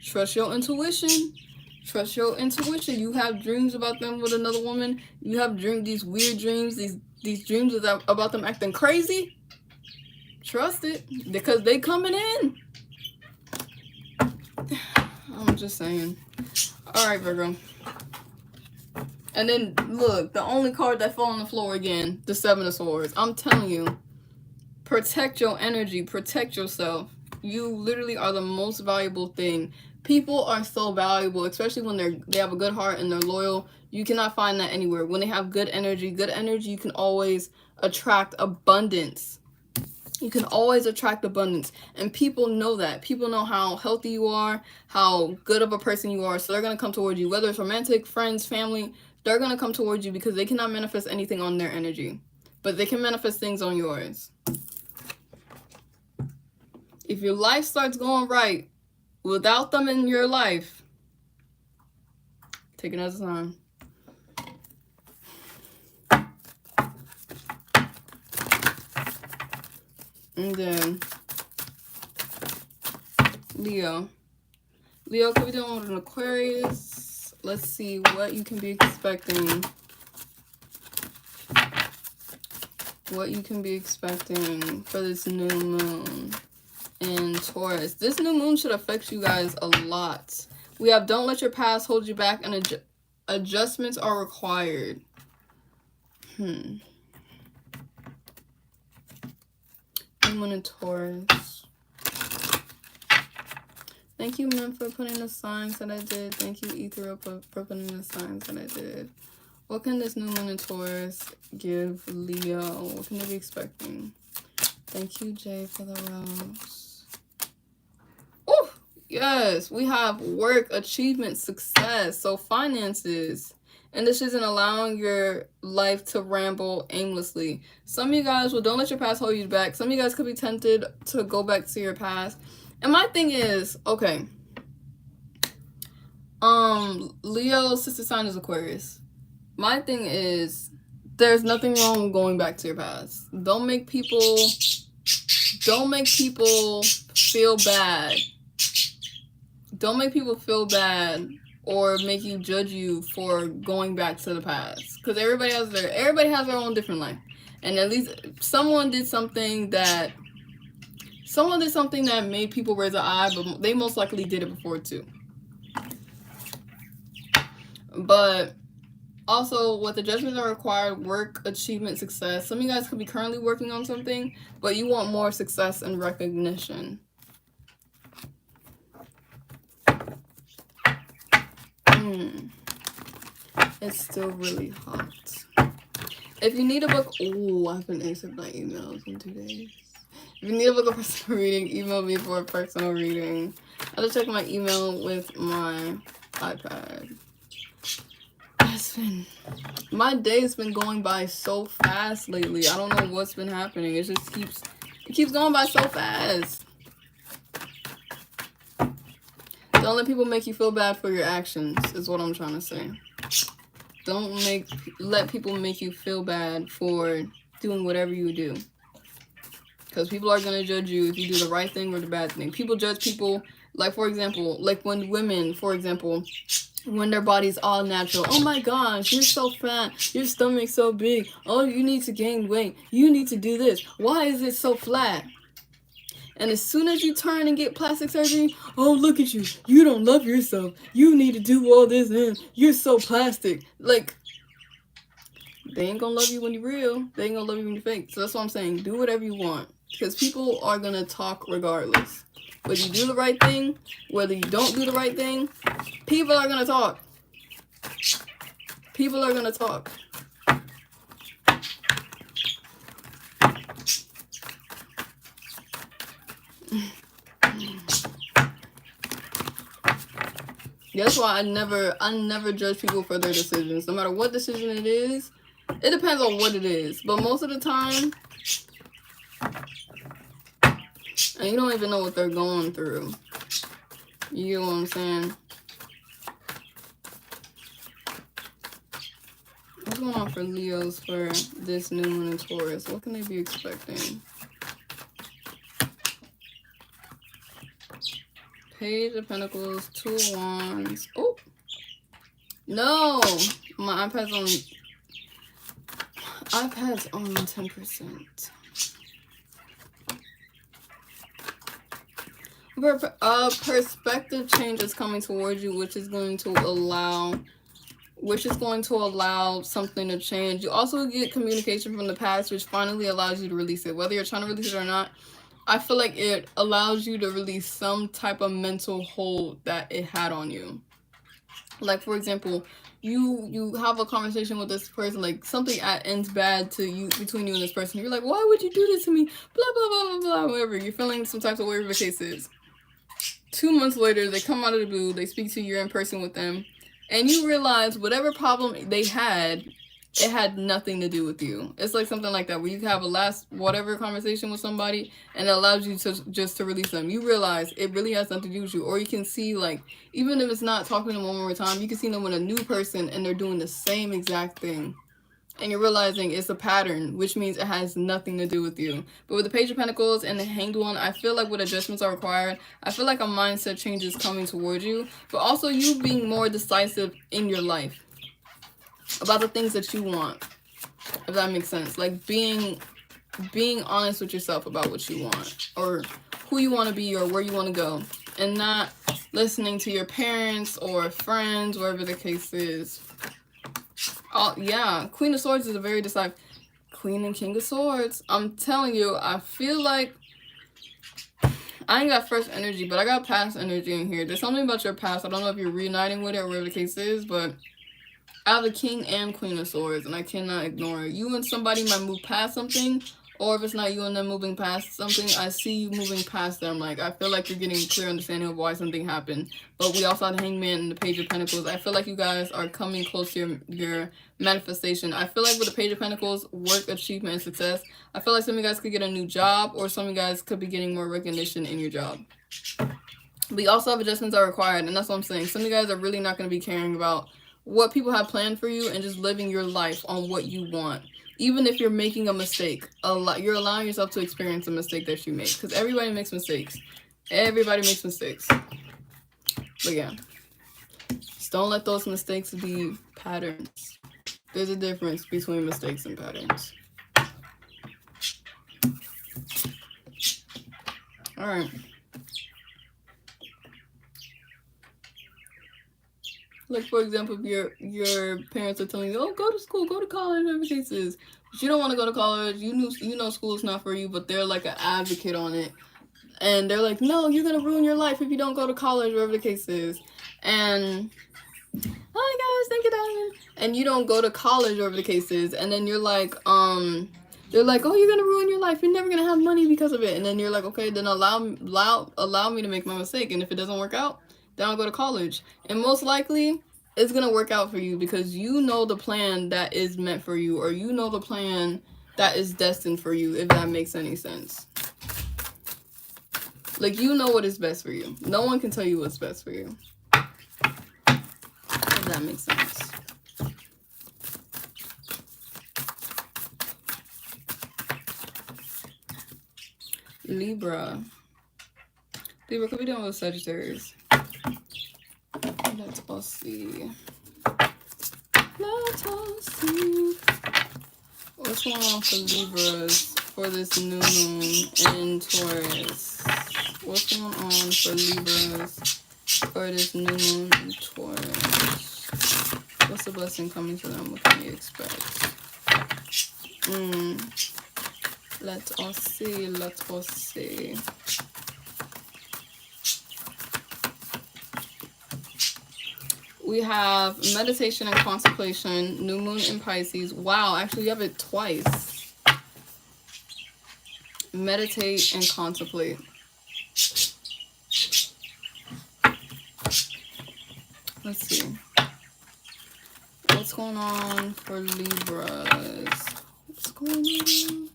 Trust your intuition. Trust your intuition. You have dreams about them with another woman. You have these weird dreams. These dreams about them acting crazy. Trust it. Because they coming in. I'm just saying. Alright, Virgo. And then, look, the only card that fell on the floor again, the Seven of Swords. I'm telling you, protect your energy, protect yourself. You literally are the most valuable thing. People are so valuable, especially when they have a good heart and they're loyal. You cannot find that anywhere. When they have good energy, you can always attract abundance. You can always attract abundance. And people know that. People know how healthy you are, how good of a person you are. So they're going to come towards you. Whether it's romantic, friends, family, they're going to come towards you because they cannot manifest anything on their energy. But they can manifest things on yours. If your life starts going right without them in your life, take it as a sign. And then Leo. Leo could be dealing with an Aquarius. Let's see what you can be expecting. What you can be expecting for this new moon in Taurus. This new moon should affect you guys a lot. We have don't let your past hold you back and adjustments are required. New moon in Taurus. Thank you, men, for putting the signs that I did. Thank you, Ethereal, for putting the signs that I did. What can this new moon in Taurus give Leo? What can they be expecting? Thank you, Jay, for the rose. Oh, yes. We have work, achievement, success. So finances. And this isn't allowing your life to ramble aimlessly. Some of you guys, well, don't let your past hold you back. Some of you guys could be tempted to go back to your past. And my thing is, okay. Leo's sister sign is Aquarius. My thing is, there's nothing wrong with going back to your past. Don't make people feel bad. Don't make people feel bad or make you judge you for going back to the past. Because everybody has their own different life. And at least someone did something that made people raise their eye, but they most likely did it before too. But also, what the judgments are required, work, achievement, success. Some of you guys could be currently working on something, but you want more success and recognition. It's still really hot. If you need a book, I haven't answered my emails in 2 days. If you need a book of personal reading, email me for a personal reading. I have to check my email with my iPad. My day's been going by so fast lately. I don't know what's been happening. It just keeps going by so fast. Don't let people make you feel bad for your actions, is what I'm trying to say. Don't let people make you feel bad for doing whatever you do. Because people are going to judge you if you do the right thing or the bad thing. People judge people, like, for example, like when women, for example, when their body's all natural. Oh my gosh, you're so fat. Your stomach's so big. Oh, you need to gain weight. You need to do this. Why is it so flat? And as soon as you turn and get plastic surgery, oh, look at you. You don't love yourself. You need to do all this and you're so plastic. Like, they ain't gonna love you when you're real. They ain't gonna love you when you're fake. So that's what I'm saying. Do whatever you want. Because people are going to talk regardless. Whether you do the right thing, whether you don't do the right thing, people are going to talk. People are going to talk. That's why I never judge people for their decisions. No matter what decision it is, it depends on what it is. But most of the time, and you don't even know what they're going through. You get what I'm saying? What's going on for Leos for this new moon in Taurus? What can they be expecting? Page of Pentacles, Two of Wands. Oh! No! My iPad's on 10%. A perspective change is coming towards you, which is going to allow something to change. You also get communication from the past, which finally allows you to release it. Whether you're trying to release it or not, I feel like it allows you to release some type of mental hold that it had on you. Like, for example, you have a conversation with this person, like something ends bad to you, between you and this person. You're like, why would you do this to me? Blah, blah, blah, blah, blah, whatever. You're feeling some type of whatever the case is. 2 months later, they come out of the blue, they speak to you, you're in person with them, and you realize whatever problem they had, it had nothing to do with you. It's like something like that, where you have a last whatever conversation with somebody, and it allows you to just to release them. You realize it really has nothing to do with you. Or you can see, like, even if it's not talking to them one more time, you can see them with a new person, and they're doing the same exact thing. And you're realizing it's a pattern, which means it has nothing to do with you. But with the Page of Pentacles and the Hanged One, I feel like what adjustments are required. I feel like a mindset change is coming towards you. But also you being more decisive in your life about the things that you want. If that makes sense. Like being honest with yourself about what you want. Or who you want to be or where you want to go. And not listening to your parents or friends, wherever the case is. Oh, yeah. Queen of Swords is a very decisive. Queen and King of Swords. I'm telling you, I feel like I ain't got fresh energy, but I got past energy in here. There's something about your past. I don't know if you're reuniting with it or whatever the case is, but I have the King and Queen of Swords, and I cannot ignore it. You and somebody might move past something, or if it's not you and them moving past something, I see you moving past them. Like, I feel like you're getting a clear understanding of why something happened. But we also have the Hangman and the Page of Pentacles. I feel like you guys are coming close to your manifestation. I feel like with the Page of Pentacles, work, achievement, and success, I feel like some of you guys could get a new job, or some of you guys could be getting more recognition in your job. We also have adjustments that are required, and that's what I'm saying. Some of you guys are really not going to be caring about what people have planned for you and just living your life on what you want. Even if you're making a mistake, you're allowing yourself to experience a mistake that you make. Because everybody makes mistakes. Everybody makes mistakes. But yeah. Just don't let those mistakes be patterns. There's a difference between mistakes and patterns. Alright. Like, for example, if your parents are telling you, oh, go to school, go to college, whatever the case is. But you don't want to go to college. You know school's not for you, but they're like an advocate on it. And they're like, no, you're going to ruin your life if you don't go to college, whatever the case is. And, hi guys, thank you, darling. And you don't go to college, whatever the case is. And then you're like, they're like, oh, you're going to ruin your life. You're never going to have money because of it. And then you're like, okay, then allow me to make my mistake. And if it doesn't work out, then I'll go to college. And most likely, it's going to work out for you because you know the plan that is meant for you, or you know the plan that is destined for you, if that makes any sense. Like, you know what is best for you. No one can tell you what's best for you. If that makes sense. Libra. Libra could be dealing with Sagittarius. Let us see. What's going on for Libras for this new moon in Taurus? What's going on for Libras for this new moon in Taurus? What's the blessing coming to them? What can you expect? Let us see. Let us see. We have meditation and contemplation, new moon in Pisces. Wow, actually you have it twice. Meditate and contemplate. Let's see. What's going on for Libras? What's going on?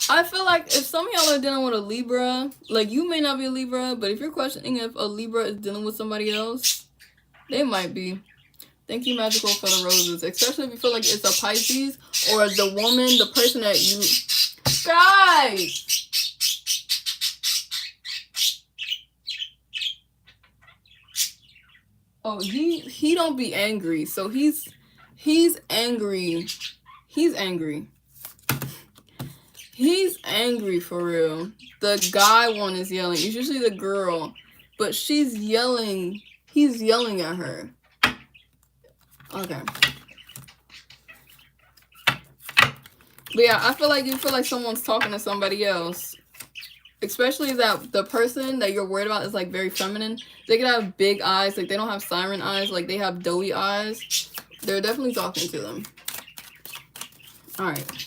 I feel like if some of y'all are dealing with a Libra, like you may not be a Libra, but if you're questioning if a Libra is dealing with somebody else, they might be. Thank you, Magical, for the roses. Especially if you feel like it's a Pisces or the woman, the person that you... Guys! Oh, he don't be angry. So he's angry. He's angry. He's angry for real. The guy one is yelling. It's usually the girl. But she's yelling. He's yelling at her. Okay. But yeah, I feel like you feel like someone's talking to somebody else. Especially that the person that you're worried about is like very feminine. They could have big eyes. Like they don't have siren eyes. Like they have doughy eyes. They're definitely talking to them. Alright.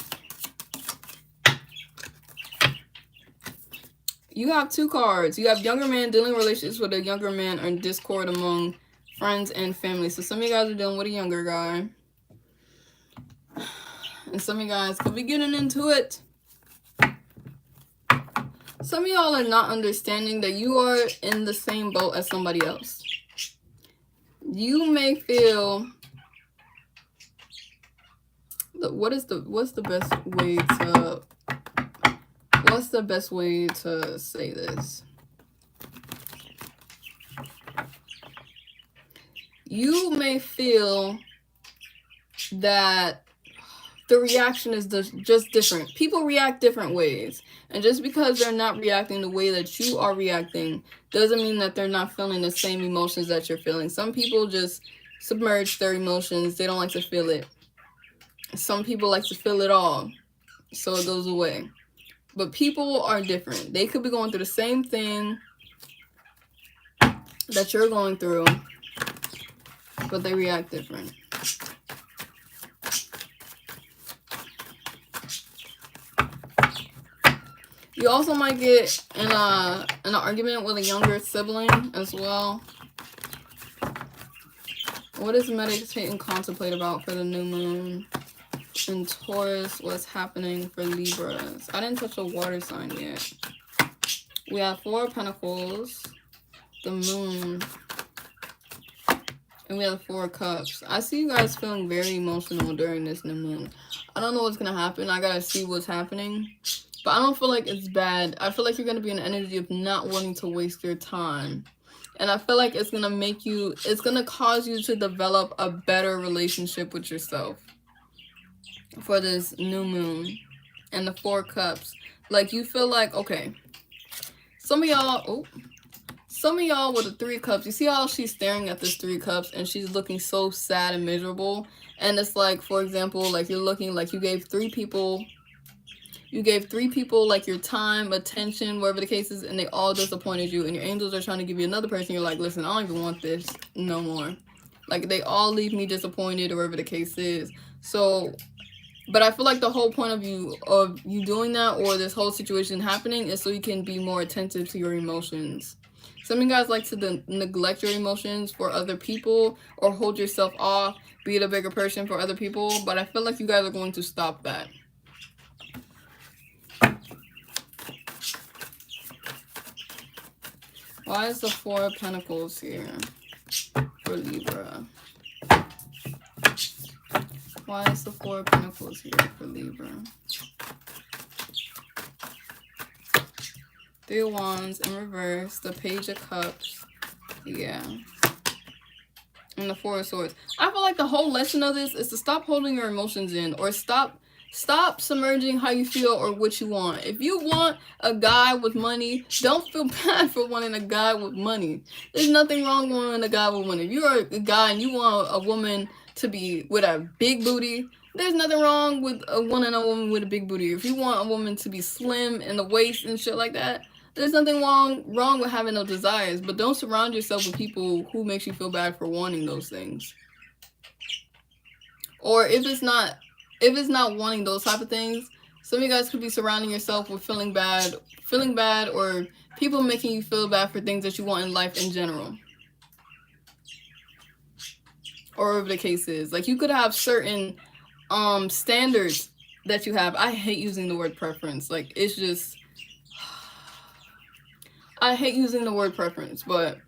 You have two cards. You have younger man dealing relationships with a younger man or discord among friends and family. So some of you guys are dealing with a younger guy. And some of you guys could be getting into it. Some of y'all are not understanding that you are in the same boat as somebody else. You may feel... What's the best way to say this? You may feel that the reaction is just different. People react different ways. And just because they're not reacting the way that you are reacting doesn't mean that they're not feeling the same emotions that you're feeling. Some people just submerge their emotions. They don't like to feel it. Some people like to feel it all, so it goes away. But people are different. They could be going through the same thing that you're going through, but they react different. You also might get in an argument with a younger sibling as well. What is meditate and contemplate about for the new moon? In Taurus, what's happening for Libras? I didn't touch a water sign yet. We have 4 of Pentacles, the moon, and we have 4 cups. I see you guys feeling very emotional during this new moon. I don't know what's going to happen. I got to see what's happening. But I don't feel like it's bad. I feel like you're going to be in an energy of not wanting to waste your time. And I feel like it's going to make you, it's going to cause you to develop a better relationship with yourself for this new moon and the 4 cups. Like you feel like, okay, some of y'all with the 3 cups, you see how she's staring at this 3 cups and she's looking so sad and miserable. And it's like, for example, like you're looking like you gave 3 people like your time, attention, whatever the case is, and they all disappointed you, and your angels are trying to give you another person. You're like, listen, I don't even want this no more. Like they all leave me disappointed, or whatever the case is. So, but I feel like the whole point of you doing that, or this whole situation happening, is so you can be more attentive to your emotions. Some of you guys like to neglect your emotions for other people, or hold yourself off, be a bigger person for other people, but I feel like you guys are going to stop that. Why is the 4 of Pentacles here for Libra? Why is the 4 of Pentacles here for Libra? 3 of Wands in reverse, the Page of Cups, yeah, and the 4 of Swords. I feel like the whole lesson of this is to stop holding your emotions in, or stop submerging how you feel or what you want. If you want a guy with money, don't feel bad for wanting a guy with money. There's nothing wrong with wanting a guy with money. If you're a guy and you want a woman to be with a big booty. There's nothing wrong with wanting a woman with a big booty. If you want a woman to be slim in the waist and shit like that, there's nothing wrong with having those desires. But don't surround yourself with people who makes you feel bad for wanting those things. Or if it's not wanting those type of things, some of you guys could be surrounding yourself with feeling bad, or people making you feel bad for things that you want in life in general. Or whatever the case is. Like, you could have certain standards that you have. I hate using the word preference. Like, it's just, I hate using the word preference, but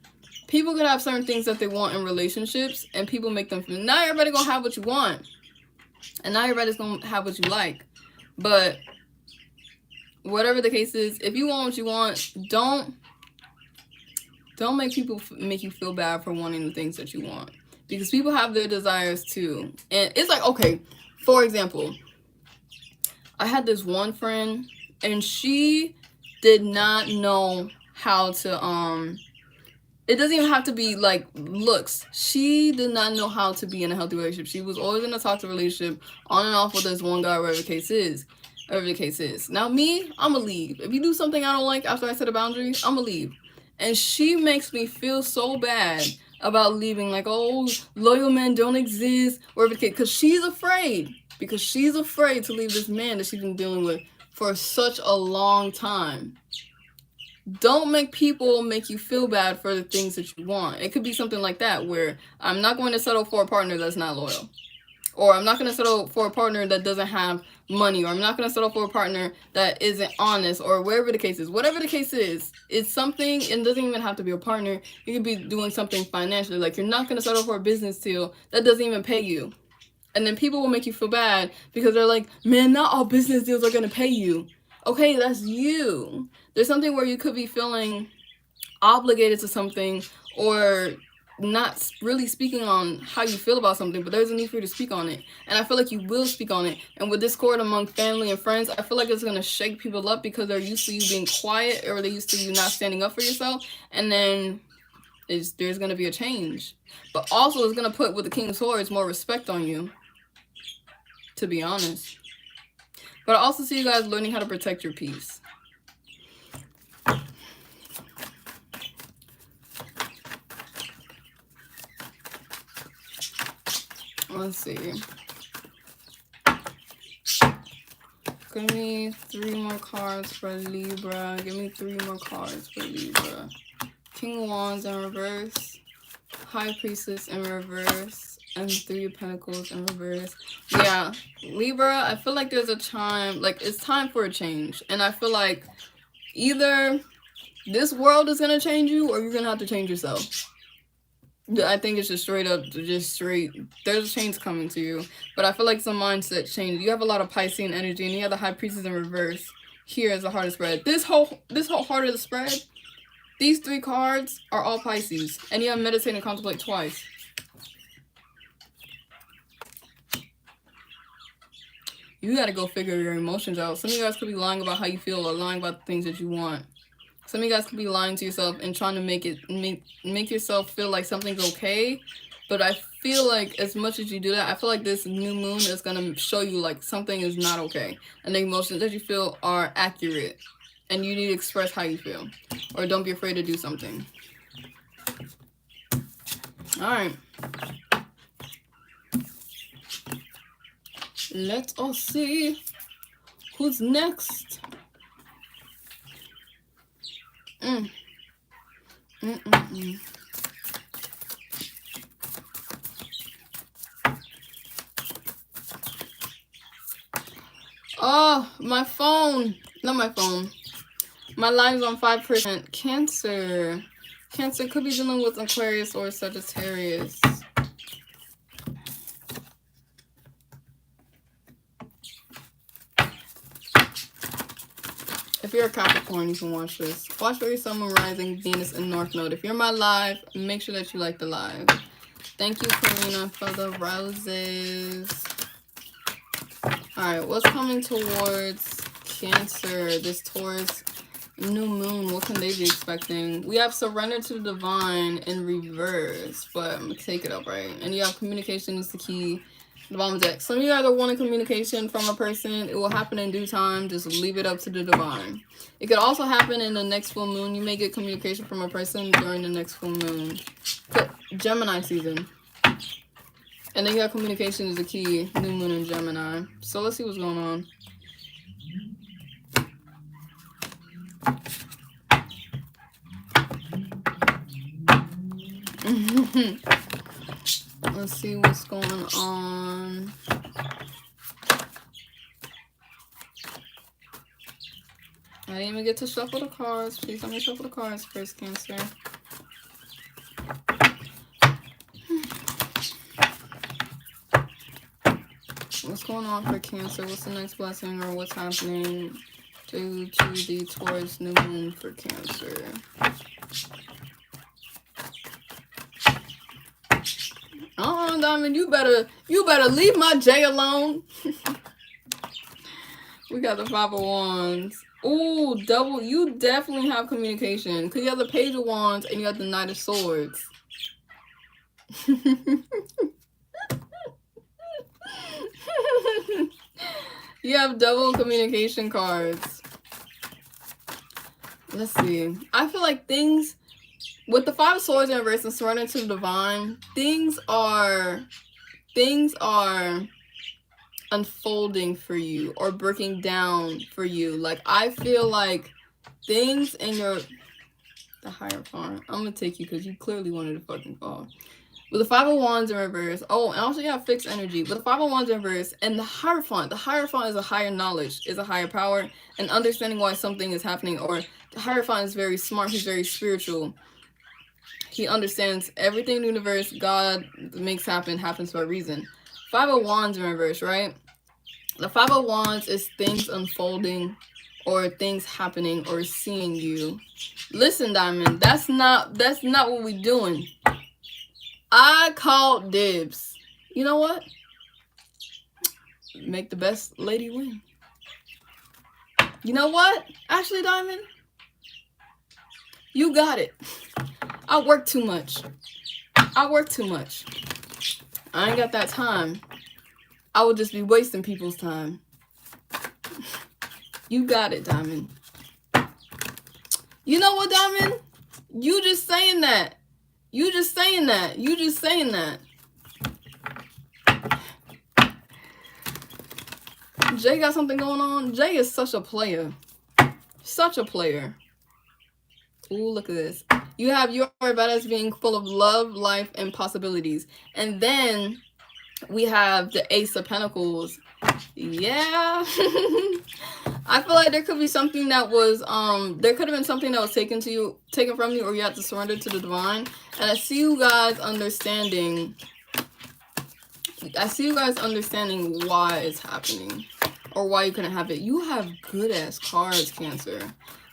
people could have certain things that they want in relationships, and people make them feel, not everybody gonna have what you want, and not everybody's gonna have what you like. But whatever the case is, if you want what you want, don't make people make you feel bad for wanting the things that you want, because people have their desires too. And it's like, okay, for example, I had this one friend, and she did not know how to it doesn't even have to be like looks. She did not know how to be in a healthy relationship. She was always in a toxic relationship, on and off with this one guy, whatever the case is. Now me, I'ma leave. If you do something I don't like after I set a boundary, I'ma leave. And she makes me feel so bad about leaving, like, oh, loyal men don't exist, whatever the case, because she's afraid to leave this man that she's been dealing with for such a long time. Don't make people make you feel bad for the things that you want. It could be something like that, where I'm not going to settle for a partner that's not loyal. Or I'm not going to settle for a partner that doesn't have money. Or I'm not going to settle for a partner that isn't honest. Or wherever the case is. Whatever the case is, it's something. It doesn't even have to be a partner. You could be doing something financially. Like, you're not going to settle for a business deal that doesn't even pay you. And then people will make you feel bad because they're like, man, not all business deals are going to pay you. Okay, that's you. There's something where you could be feeling obligated to something, or not really speaking on how you feel about something, but there's a need for you to speak on it. And I feel like you will speak on it. And with discord among family and friends, I feel like it's going to shake people up because they're used to you being quiet, or they're used to you not standing up for yourself. And then there's going to be a change. But also, it's going to put, with the King of Swords, more respect on you, to be honest. But I also see you guys learning how to protect your peace. Let's see. Give me 3 more cards for Libra. Give me 3 more cards for Libra. King of Wands in reverse. High Priestess in reverse. And 3 of Pentacles in reverse. Yeah, Libra, I feel like there's a time, like, it's time for a change. And I feel like either this world is going to change you, or you're going to have to change yourself. I think it's just straight, there's a change coming to you. But I feel like it's a mindset change. You have a lot of Piscean energy, and you have the High Priestess in reverse. Here is the Heart of Spread. This whole Heart of the Spread, these 3 cards are all Pisces. And you have Meditate and Contemplate twice. You gotta go figure your emotions out. Some of you guys could be lying about how you feel, or lying about the things that you want. Some of you guys could be lying to yourself and trying to make yourself feel like something's okay. But I feel like as much as you do that, I feel like this new moon is gonna show you like something is not okay. And the emotions that you feel are accurate. And you need to express how you feel. Or don't be afraid to do something. Alright. Let us see who's next. Oh, my phone. Not my phone. My live's on 5%. Cancer. Cancer could be dealing with Aquarius or Sagittarius. If you're a Capricorn, you can watch this. Watch for your Sun, Moon, Rising, Venus, and North Node. If you're my live, make sure that you like the live. Thank you, Karina, for the roses. Alright, what's coming towards Cancer, this Taurus New moon, what can they be expecting? We have surrender to the divine in reverse, but I'm gonna take it up, right? And you have communication is the key. The bottom deck. Some of you guys are wanting communication from a person. It will happen in due time. Just leave it up to the divine. It could also happen in the next full moon. You may get communication from a person during the next full moon. But Gemini season. And then you have communication is the key. New moon in Gemini. So let's see what's going on. Let's see what's going on. I didn't even get to shuffle the cards. Please let me shuffle the cards first, Cancer. What's going on for Cancer? What's the next blessing or what's happening to the Taurus new moon for Cancer? Diamond, you better leave my J alone. We got the Five of Wands. Ooh, double. You definitely have communication because you have the Page of Wands and you have the Knight of Swords. You have double communication cards. Let's see. I feel like things with the Five of Swords in reverse and surrender to the divine, things are unfolding for you or breaking down for you. Like, I feel like things in the Hierophant. I'm gonna take you because you clearly wanted to fucking fall. With the Five of Wands in reverse. Oh, and also you have fixed energy. With the Five of Wands in reverse and the Hierophant. The Hierophant is a higher knowledge, is a higher power, and understanding why something is happening. Or the Hierophant is very smart. He's very spiritual. He understands everything in the universe God makes happens for a reason. Five of Wands in reverse, right? The Five of Wands is things unfolding or things happening or seeing you. Listen, Diamond, that's not what we doing. I called dibs. You know what? Make the best lady win. You know what? Actually, Diamond, you got it. I work too much. I ain't got that time. I would just be wasting people's time. You got it, Diamond. You know what, Diamond? You just saying that. Jay got something going on. Jay is such a player. Ooh, look at this. You have your Vedas being full of love, life, and possibilities. And then we have the Ace of Pentacles. Yeah. I feel like there could be something that was there could have been something that was taken from you, or you had to surrender to the divine. And I see you guys understanding why it's happening or why you couldn't have it. You have good ass cards, Cancer.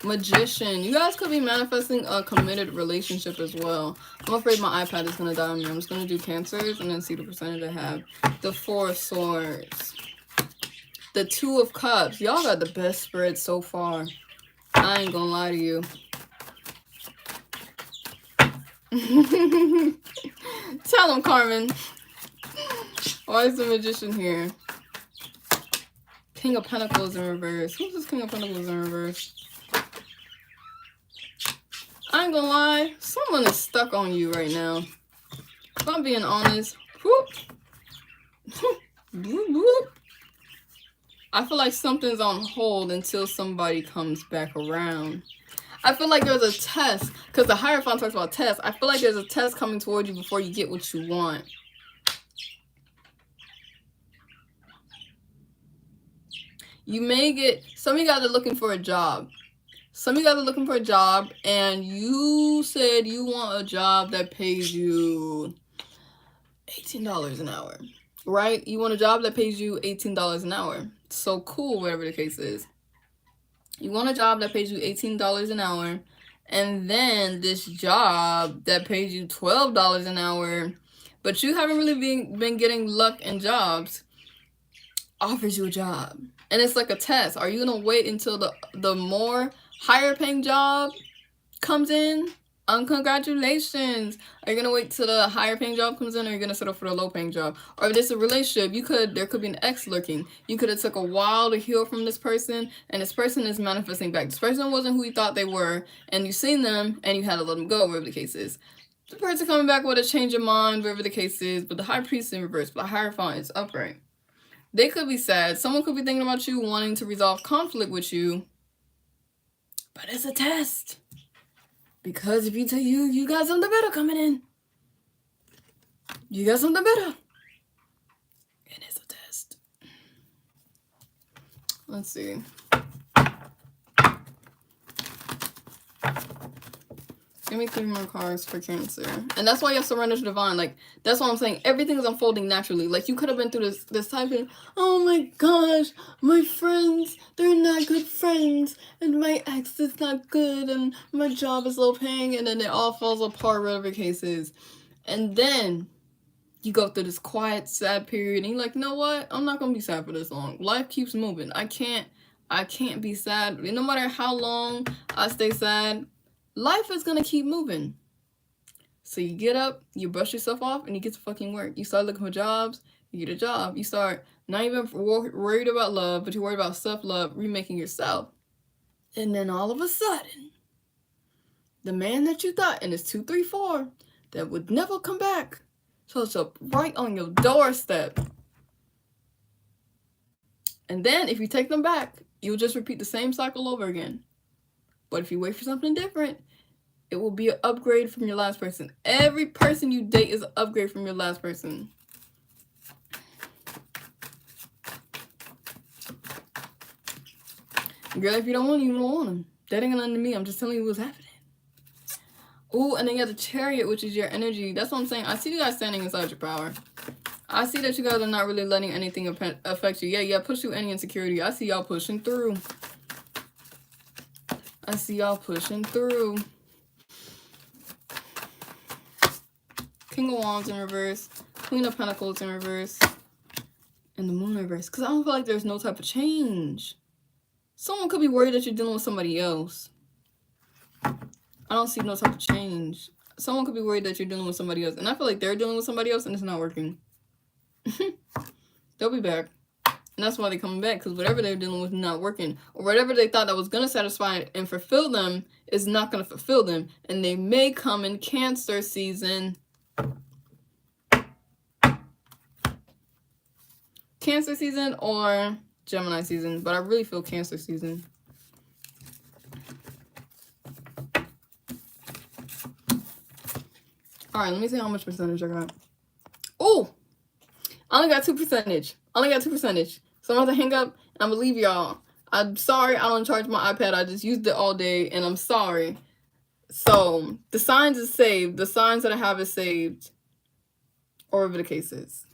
Magician. You guys could be manifesting a committed relationship as well. I'm afraid my iPad is gonna die on me. I'm just gonna do Cancers and then see the percentage I have. The Four of Swords. The Two of Cups. Y'all got the best spread so far. I ain't gonna lie to you. Tell him, Carmen. Why is the Magician here? King of Pentacles in reverse. Who's this King of Pentacles in reverse? I ain't gonna lie. Someone is stuck on you right now. If I'm being honest. Whoop. Whoop, whoop. I feel like something's on hold until somebody comes back around. I feel like there's a test, because the Hierophant talks about tests. I feel like there's a test coming towards you before you get what you want. You may get, some of you guys are looking for a job. And you said you want a job that pays you $18 an hour, right? You want a job that pays you $18 an hour. So cool, whatever the case is. You want a job that pays you $18 an hour, and then this job that pays you $12 an hour, but you haven't really been getting luck in jobs, offers you a job. And it's like a test. Are you gonna wait until the more higher paying job comes in, congratulations. Are you gonna wait till the higher paying job comes in, or are you gonna settle for the low paying job? Or if this is a relationship, there could be an ex lurking. You could have took a while to heal from this person, and this person is manifesting back. This person wasn't who you thought they were, and you've seen them and you had to let them go, wherever the case is. The person coming back with a change of mind, wherever the case is, but the high priest in reverse, but the Hierophant is upright. They could be sad. Someone could be thinking about you, wanting to resolve conflict with you, but it's a test. Because if you tell you got something better coming in. You got something better. And it's a test. Let's see. Give me 3 more cards for Cancer. And that's why you have surrender to divine. Like, that's why I'm saying everything is unfolding naturally. Like, you could have been through this type of, oh my gosh, my friends, they're not good friends, and my ex is not good, and my job is low paying, and then it all falls apart, whatever the case is. And then you go through this quiet, sad period, and you're like, you know what? I'm not gonna be sad for this long. Life keeps moving. I can't be sad. No matter how long I stay sad, life is gonna keep moving. So you get up, you brush yourself off, and you get to fucking work. You start looking for jobs, you get a job. You start not even worried about love, but you're worried about self-love, remaking yourself. And then all of a sudden, the man that you thought, and it's 2, 3, 4, that would never come back, shows up right on your doorstep. And then if you take them back, you'll just repeat the same cycle over again. But if you wait for something different, it will be an upgrade from your last person. Every person you date is an upgrade from your last person. Girl, if you don't want them, you don't want them. That ain't nothing to me. I'm just telling you what's happening. Ooh, and then you have the Chariot, which is your energy. That's what I'm saying. I see you guys standing inside your power. I see that you guys are not really letting anything affect you. Yeah, push through any insecurity. I see y'all pushing through. I see y'all pushing through. King of Wands in reverse. Queen of Pentacles in reverse. And the Moon in reverse. Because I don't feel like there's no type of change. Someone could be worried that you're dealing with somebody else. I don't see no type of change. Someone could be worried that you're dealing with somebody else. And I feel like they're dealing with somebody else and it's not working. They'll be back. And that's why they're coming back. Because whatever they're dealing with is not working. Or whatever they thought that was going to satisfy and fulfill them is not going to fulfill them. And they may come in Cancer season. Cancer season or Gemini season. But I really feel Cancer season. Alright, let me see how much percentage I got. Oh! I only got 2%. So I'm going to hang up and I'm going to leave y'all. I'm sorry I don't charge my iPad. I just used it all day and I'm sorry. So, the signs is saved. The signs that I have is saved. Or whatever the case is.